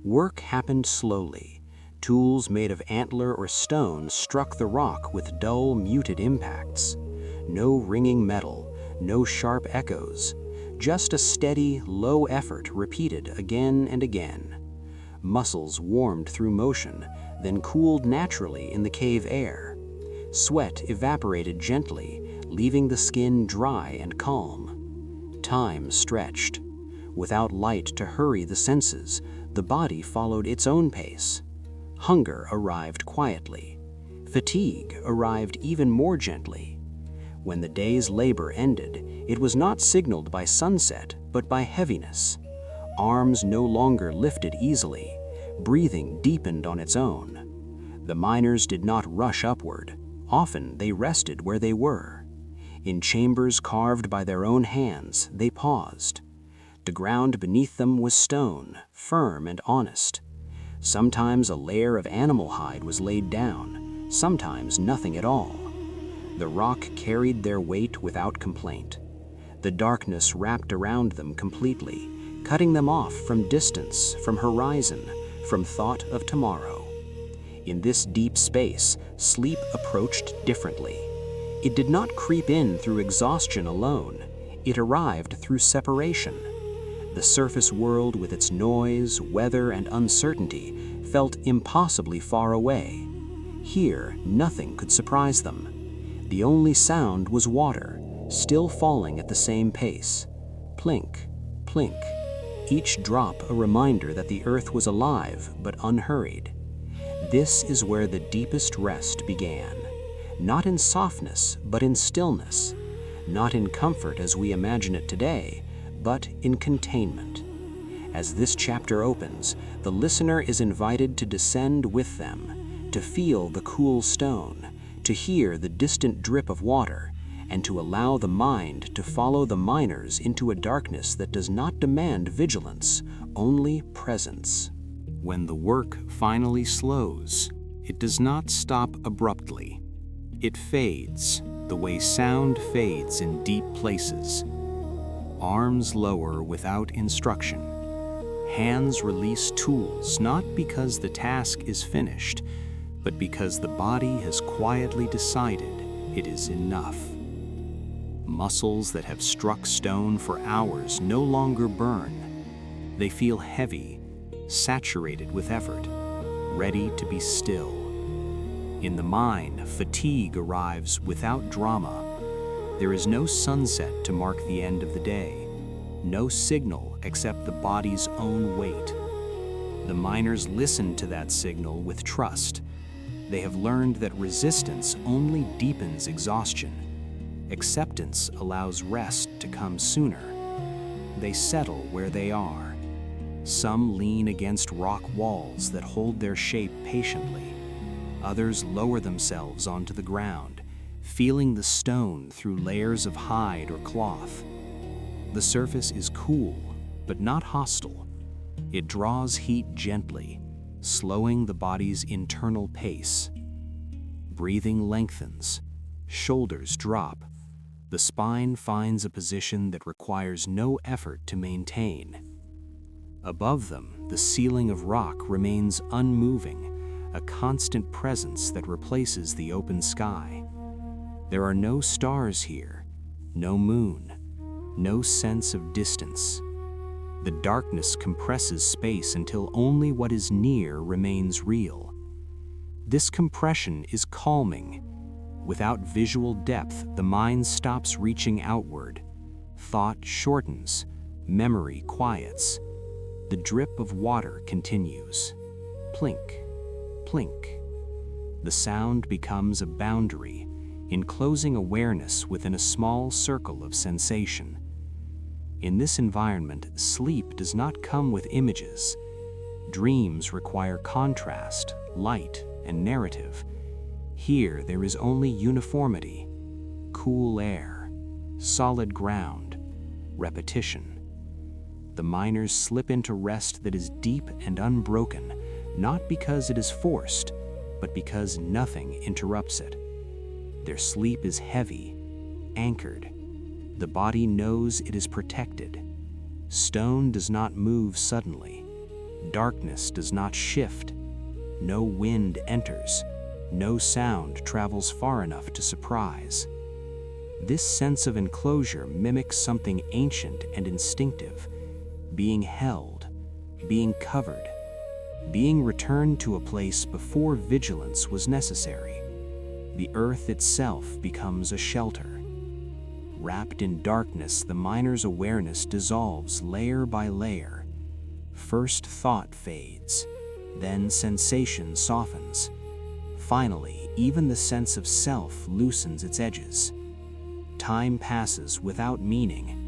Work happened slowly. Tools made of antler or stone struck the rock with dull, muted impacts. No ringing metal, no sharp echoes, just a steady, low effort repeated again and again. Muscles warmed through motion, then cooled naturally in the cave air. Sweat evaporated gently, leaving the skin dry and calm. Time stretched. Without light to hurry the senses, the body followed its own pace. Hunger arrived quietly. Fatigue arrived even more gently. When the day's labor ended, it was not signaled by sunset, but by heaviness. Arms no longer lifted easily. Breathing deepened on its own. The miners did not rush upward. Often they rested where they were. In chambers carved by their own hands, they paused. The ground beneath them was stone, firm and honest. Sometimes a layer of animal hide was laid down, sometimes nothing at all. The rock carried their weight without complaint. The darkness wrapped around them completely, cutting them off from distance, from horizon, from thought of tomorrow. In this deep space, sleep approached differently. It did not creep in through exhaustion alone. It arrived through separation. The surface world with its noise, weather, and uncertainty felt impossibly far away. Here, nothing could surprise them. The only sound was water, still falling at the same pace. Plink, plink, each drop a reminder that the earth was alive but unhurried. This is where the deepest rest began. Not in softness, but in stillness. Not in comfort as we imagine it today, but in containment. As this chapter opens, the listener is invited to descend with them, to feel the cool stone, to hear the distant drip of water, and to allow the mind to follow the miners into a darkness that does not demand vigilance, only presence. When the work finally slows, it does not stop abruptly. It fades, the way sound fades in deep places. Arms lower without instruction. Hands release tools not because the task is finished, but because the body has quietly decided it is enough. Muscles that have struck stone for hours no longer burn. They feel heavy, saturated with effort, ready to be still. In the mind, fatigue arrives without drama. There is no sunset to mark the end of the day, no signal except the body's own weight. The miners listen to that signal with trust. They have learned that resistance only deepens exhaustion. Acceptance allows rest to come sooner. They settle where they are. Some lean against rock walls that hold their shape patiently. Others lower themselves onto the ground, feeling the stone through layers of hide or cloth. The surface is cool, but not hostile. It draws heat gently, slowing the body's internal pace. Breathing lengthens, shoulders drop. The spine finds a position that requires no effort to maintain. Above them, the ceiling of rock remains unmoving, a constant presence that replaces the open sky. There are no stars here, no moon, no sense of distance. The darkness compresses space until only what is near remains real. This compression is calming. Without visual depth, the mind stops reaching outward. Thought shortens, memory quiets. The drip of water continues. Plink, plink. The sound becomes a boundary, enclosing awareness within a small circle of sensation. In this environment, sleep does not come with images. Dreams require contrast, light, and narrative. Here there is only uniformity, cool air, solid ground, repetition. The miners slip into rest that is deep and unbroken, not because it is forced, but because nothing interrupts it. Their sleep is heavy, anchored. The body knows it is protected. Stone does not move suddenly. Darkness does not shift. No wind enters. No sound travels far enough to surprise. This sense of enclosure mimics something ancient and instinctive, being held, being covered, being returned to a place before vigilance was necessary. The earth itself becomes a shelter. Wrapped in darkness, the miner's awareness dissolves layer by layer. First thought fades, then sensation softens. Finally, even the sense of self loosens its edges. Time passes without meaning.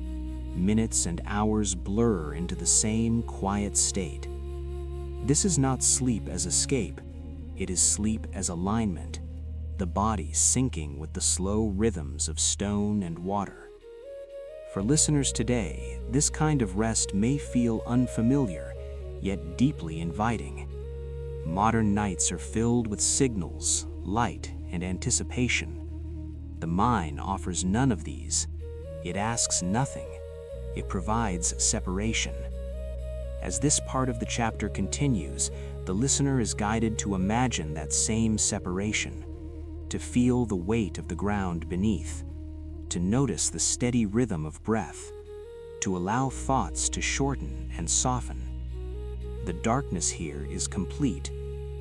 Minutes and hours blur into the same quiet state. This is not sleep as escape, it is sleep as alignment, the body syncing with the slow rhythms of stone and water. For listeners today, this kind of rest may feel unfamiliar, yet deeply inviting. Modern nights are filled with signals, light, and anticipation. The mind offers none of these. It asks nothing. It provides separation. As this part of the chapter continues, the listener is guided to imagine that same separation, to feel the weight of the ground beneath, to notice the steady rhythm of breath, to allow thoughts to shorten and soften. The darkness here is complete,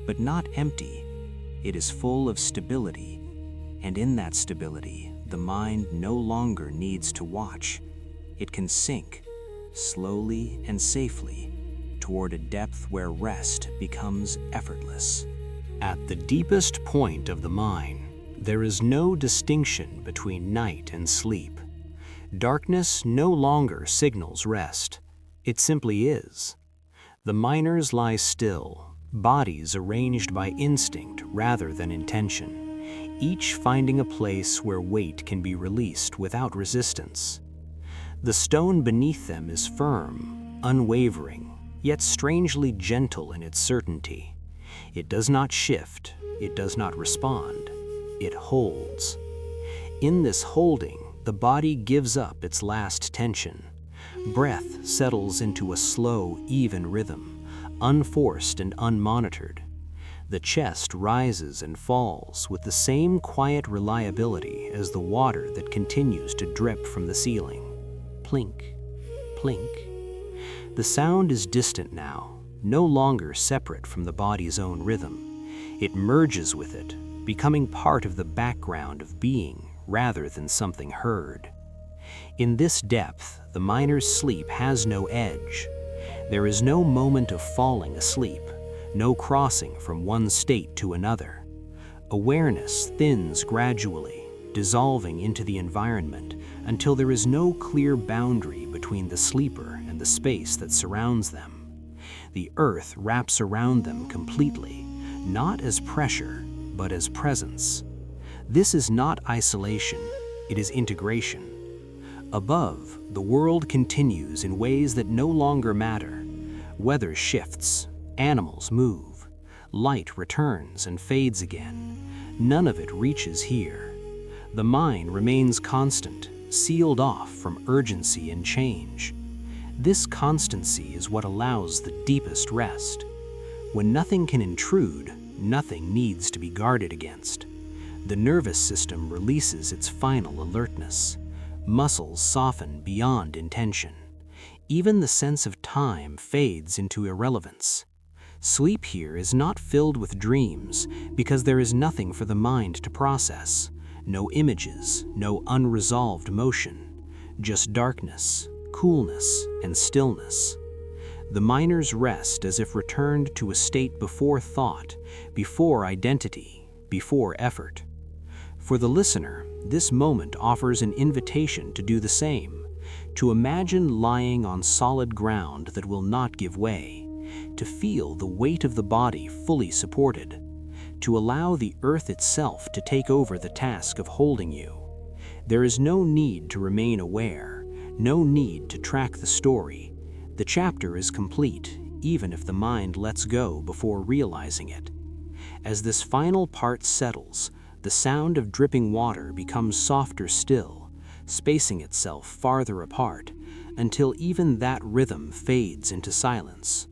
but not empty. It is full of stability, and in that stability, the mind no longer needs to watch. It can sink, slowly and safely, toward a depth where rest becomes effortless. At the deepest point of the mind, there is no distinction between night and sleep. Darkness no longer signals rest. It simply is. The miners lie still, bodies arranged by instinct rather than intention, each finding a place where weight can be released without resistance. The stone beneath them is firm, unwavering, yet strangely gentle in its certainty. It does not shift, it does not respond, it holds. In this holding, the body gives up its last tension. Breath settles into a slow, even rhythm, unforced and unmonitored. The chest rises and falls with the same quiet reliability as the water that continues to drip from the ceiling. Plink, plink. The sound is distant now, no longer separate from the body's own rhythm. It merges with it, becoming part of the background of being rather than something heard. In this depth, the miner's sleep has no edge. There is no moment of falling asleep, no crossing from one state to another. Awareness thins gradually, dissolving into the environment until there is no clear boundary between the sleeper and the space that surrounds them. The earth wraps around them completely, not as pressure, but as presence. This is not isolation, it is integration. Above, the world continues in ways that no longer matter. Weather shifts, animals move, light returns and fades again. None of it reaches here. The mind remains constant, sealed off from urgency and change. This constancy is what allows the deepest rest. When nothing can intrude, nothing needs to be guarded against. The nervous system releases its final alertness. Muscles soften beyond intention. Even the sense of time fades into irrelevance. Sleep here is not filled with dreams because there is nothing for the mind to process. No images, no unresolved motion, just darkness, coolness, and stillness. The miners rest as if returned to a state before thought, before identity, before effort. For the listener, this moment offers an invitation to do the same, to imagine lying on solid ground that will not give way, to feel the weight of the body fully supported, to allow the earth itself to take over the task of holding you. There is no need to remain aware, no need to track the story. The chapter is complete, even if the mind lets go before realizing it. As this final part settles, the sound of dripping water becomes softer still, spacing itself farther apart, until even that rhythm fades into silence.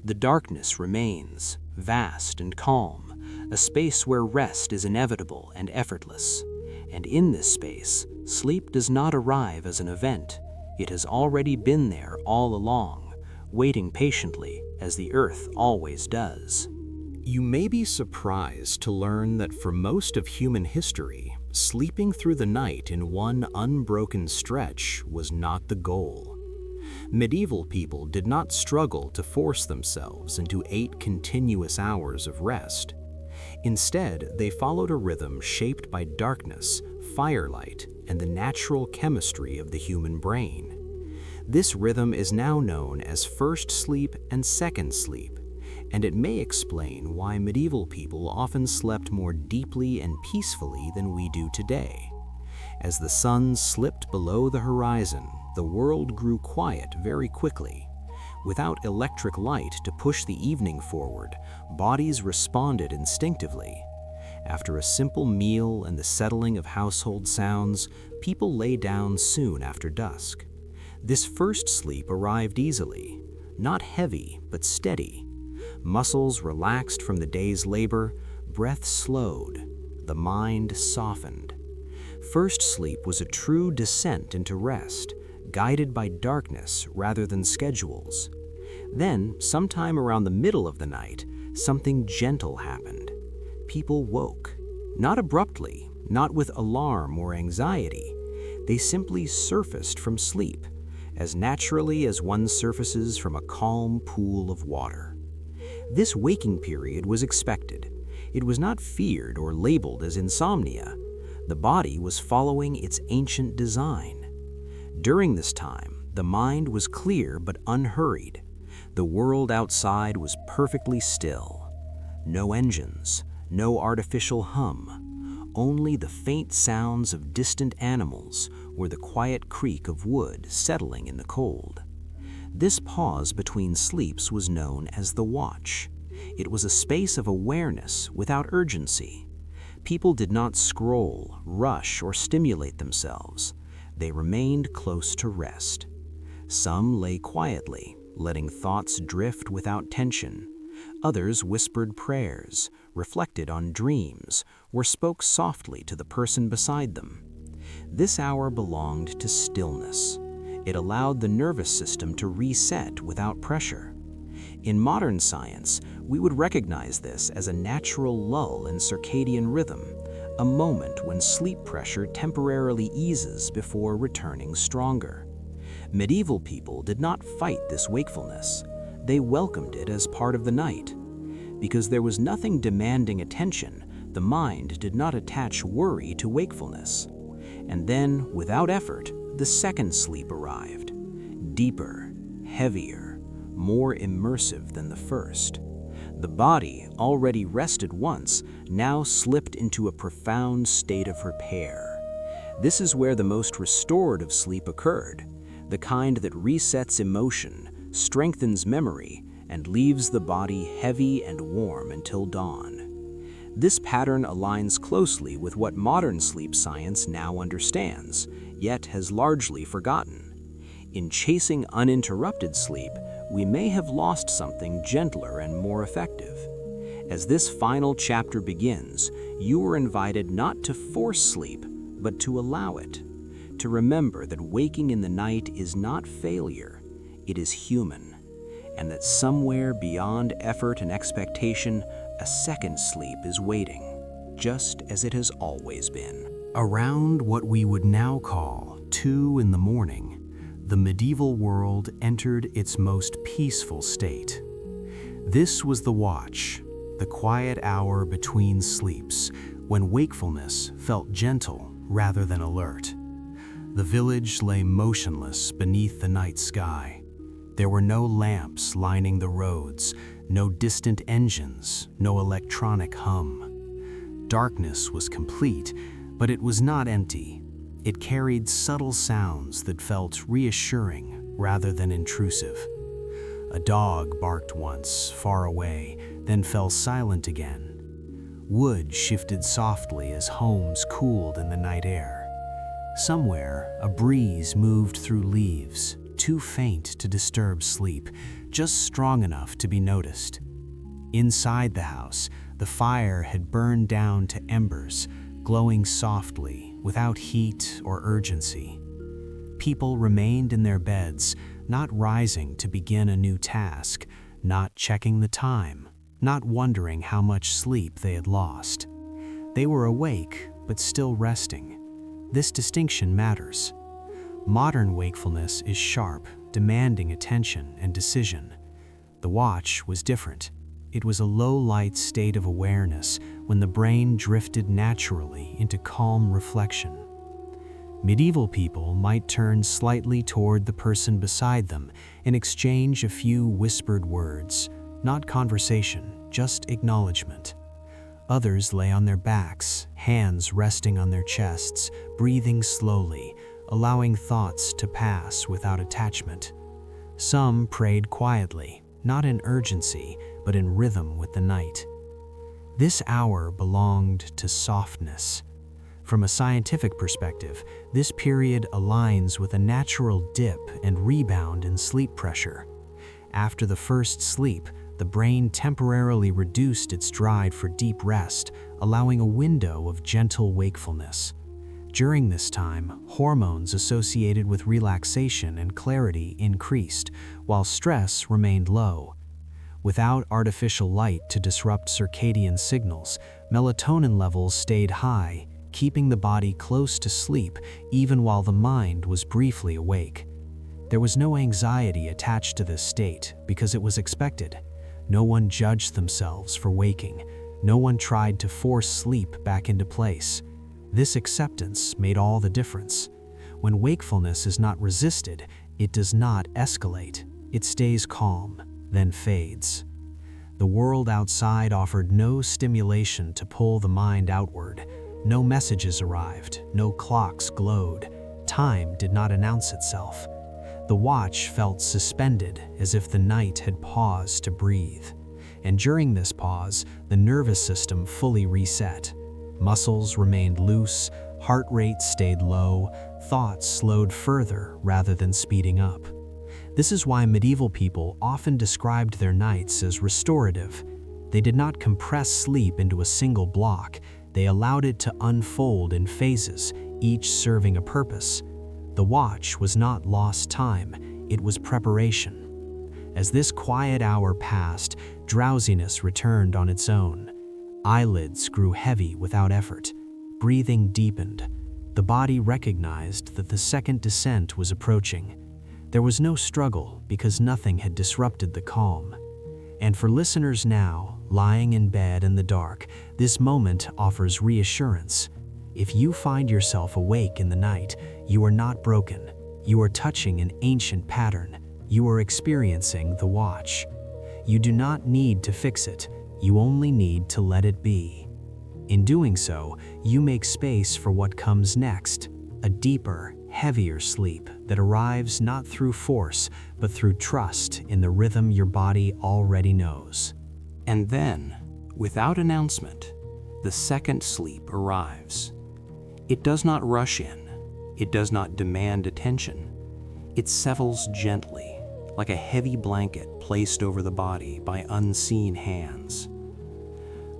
The darkness remains, vast and calm, a space where rest is inevitable and effortless. And in this space, sleep does not arrive as an event. It has already been there all along, waiting patiently, as the earth always does. You may be surprised to learn that for most of human history, sleeping through the night in one unbroken stretch was not the goal. Medieval people did not struggle to force themselves into 8 continuous hours of rest. Instead, they followed a rhythm shaped by darkness, firelight, and the natural chemistry of the human brain. This rhythm is now known as first sleep and second sleep, and it may explain why medieval people often slept more deeply and peacefully than we do today. As the sun slipped below the horizon, the world grew quiet very quickly. Without electric light to push the evening forward, bodies responded instinctively. After a simple meal and the settling of household sounds, people lay down soon after dusk. This first sleep arrived easily, not heavy but steady. Muscles relaxed from the day's labor, breath slowed, the mind softened. First sleep was a true descent into rest, guided by darkness rather than schedules. Then, sometime around the middle of the night, something gentle happened. People woke, not abruptly, not with alarm or anxiety. They simply surfaced from sleep, as naturally as one surfaces from a calm pool of water. This waking period was expected. It was not feared or labeled as insomnia. The body was following its ancient design. During this time, the mind was clear but unhurried. The world outside was perfectly still. No engines, no artificial hum, only the faint sounds of distant animals or the quiet creak of wood settling in the cold. This pause between sleeps was known as the watch. It was a space of awareness without urgency. People did not scroll, rush, or stimulate themselves. They remained close to rest. Some lay quietly, letting thoughts drift without tension. Others whispered prayers, reflected on dreams, or spoke softly to the person beside them. This hour belonged to stillness. It allowed the nervous system to reset without pressure. In modern science, we would recognize this as a natural lull in circadian rhythm, a moment when sleep pressure temporarily eases before returning stronger. Medieval people did not fight this wakefulness. They welcomed it as part of the night. Because there was nothing demanding attention, the mind did not attach worry to wakefulness. And then, without effort, the second sleep arrived. Deeper, heavier, more immersive than the first. The body, already rested once, now slipped into a profound state of repair. This is where the most restorative sleep occurred, the kind that resets emotion, strengthens memory, and leaves the body heavy and warm until dawn. This pattern aligns closely with what modern sleep science now understands, yet has largely forgotten. In chasing uninterrupted sleep, we may have lost something gentler and more effective. As this final chapter begins, you are invited not to force sleep, but to allow it. To remember that waking in the night is not failure, it is human, and that somewhere beyond effort and expectation, a second sleep is waiting, just as it has always been. Around what we would now call 2 in the morning, the medieval world entered its most peaceful state. This was the watch, the quiet hour between sleeps, when wakefulness felt gentle rather than alert. The village lay motionless beneath the night sky. There were no lamps lining the roads, no distant engines, no electronic hum. Darkness was complete, but it was not empty. It carried subtle sounds that felt reassuring rather than intrusive. A dog barked once, far away, then fell silent again. Wood shifted softly as homes cooled in the night air. Somewhere, a breeze moved through leaves, too faint to disturb sleep, just strong enough to be noticed. Inside the house, the fire had burned down to embers, glowing softly, without heat or urgency. People remained in their beds, not rising to begin a new task, not checking the time, not wondering how much sleep they had lost. They were awake, but still resting. This distinction matters. Modern wakefulness is sharp, demanding attention and decision. The watch was different. It was a low-light state of awareness when the brain drifted naturally into calm reflection. Medieval people might turn slightly toward the person beside them and exchange a few whispered words, not conversation, just acknowledgement. Others lay on their backs, hands resting on their chests, breathing slowly, allowing thoughts to pass without attachment. Some prayed quietly, not in urgency, but in rhythm with the night. This hour belonged to softness. From a scientific perspective, this period aligns with a natural dip and rebound in sleep pressure. After the first sleep, the brain temporarily reduced its drive for deep rest, allowing a window of gentle wakefulness. During this time, hormones associated with relaxation and clarity increased, while stress remained low. Without artificial light to disrupt circadian signals, melatonin levels stayed high, keeping the body close to sleep even while the mind was briefly awake. There was no anxiety attached to this state because it was expected. No one judged themselves for waking. No one tried to force sleep back into place. This acceptance made all the difference. When wakefulness is not resisted, it does not escalate. It stays calm, then fades. The world outside offered no stimulation to pull the mind outward. No messages arrived, no clocks glowed. Time did not announce itself. The watch felt suspended, as if the night had paused to breathe. And during this pause, the nervous system fully reset. Muscles remained loose, heart rate stayed low, thoughts slowed further rather than speeding up. This is why medieval people often described their nights as restorative. They did not compress sleep into a single block. They allowed it to unfold in phases, each serving a purpose. The watch was not lost time, it was preparation. As this quiet hour passed, drowsiness returned on its own. Eyelids grew heavy without effort. Breathing deepened. The body recognized that the second descent was approaching. There was no struggle because nothing had disrupted the calm. And for listeners now, lying in bed in the dark, this moment offers reassurance. If you find yourself awake in the night, you are not broken. You are touching an ancient pattern. You are experiencing the watch. You do not need to fix it. You only need to let it be. In doing so, you make space for what comes next, a deeper, heavier sleep that arrives not through force, but through trust in the rhythm your body already knows. And then, without announcement, the second sleep arrives. It does not rush in. It does not demand attention. It settles gently, like a heavy blanket placed over the body by unseen hands.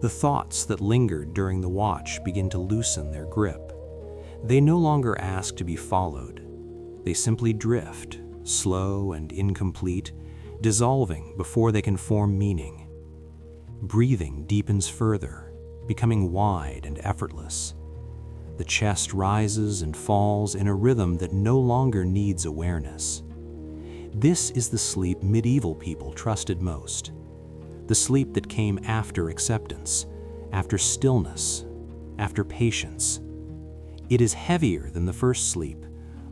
The thoughts that lingered during the watch begin to loosen their grip. They no longer ask to be followed. They simply drift, slow and incomplete, dissolving before they can form meaning. Breathing deepens further, becoming wide and effortless. The chest rises and falls in a rhythm that no longer needs awareness. This is the sleep medieval people trusted most. The the sleep that came after acceptance, after stillness, after patience. It is heavier than the first sleep,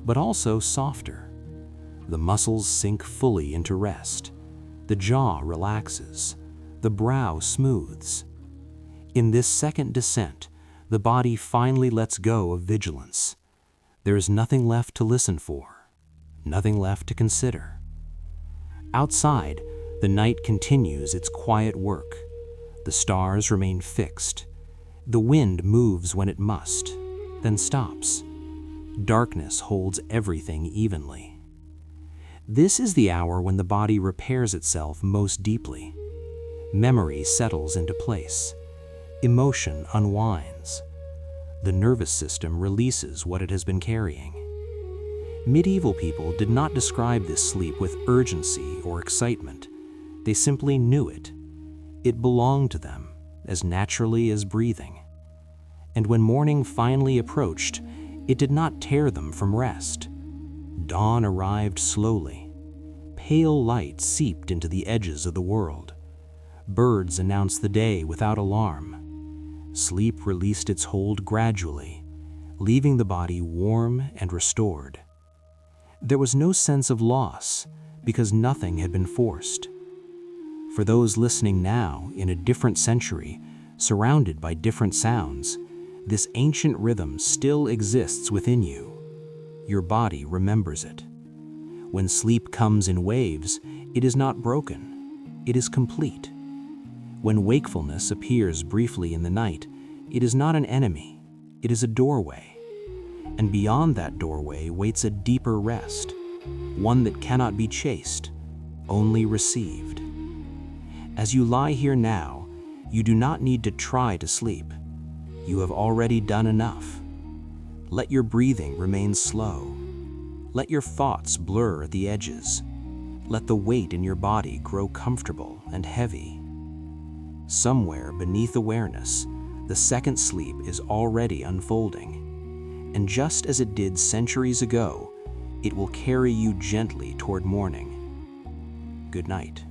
but also softer. The muscles sink fully into rest. The jaw relaxes. The brow smooths. In this second descent, the body finally lets go of vigilance. There is nothing left to listen for, nothing left to consider. Outside, the night continues its quiet work. The stars remain fixed. The wind moves when it must, then stops. Darkness holds everything evenly. This is the hour when the body repairs itself most deeply. Memory settles into place. Emotion unwinds. The nervous system releases what it has been carrying. Medieval people did not describe this sleep with urgency or excitement. They simply knew it. It belonged to them, as naturally as breathing. And when morning finally approached, it did not tear them from rest. Dawn arrived slowly. Pale light seeped into the edges of the world. Birds announced the day without alarm. Sleep released its hold gradually, leaving the body warm and restored. There was no sense of loss, because nothing had been forced. For those listening now, in a different century, surrounded by different sounds, this ancient rhythm still exists within you. Your body remembers it. When sleep comes in waves, it is not broken. It is complete. When wakefulness appears briefly in the night, it is not an enemy. It is a doorway. And beyond that doorway waits a deeper rest, one that cannot be chased, only received. As you lie here now, you do not need to try to sleep. You have already done enough. Let your breathing remain slow. Let your thoughts blur at the edges. Let the weight in your body grow comfortable and heavy. Somewhere beneath awareness, the second sleep is already unfolding. And just as it did centuries ago, it will carry you gently toward morning. Good night.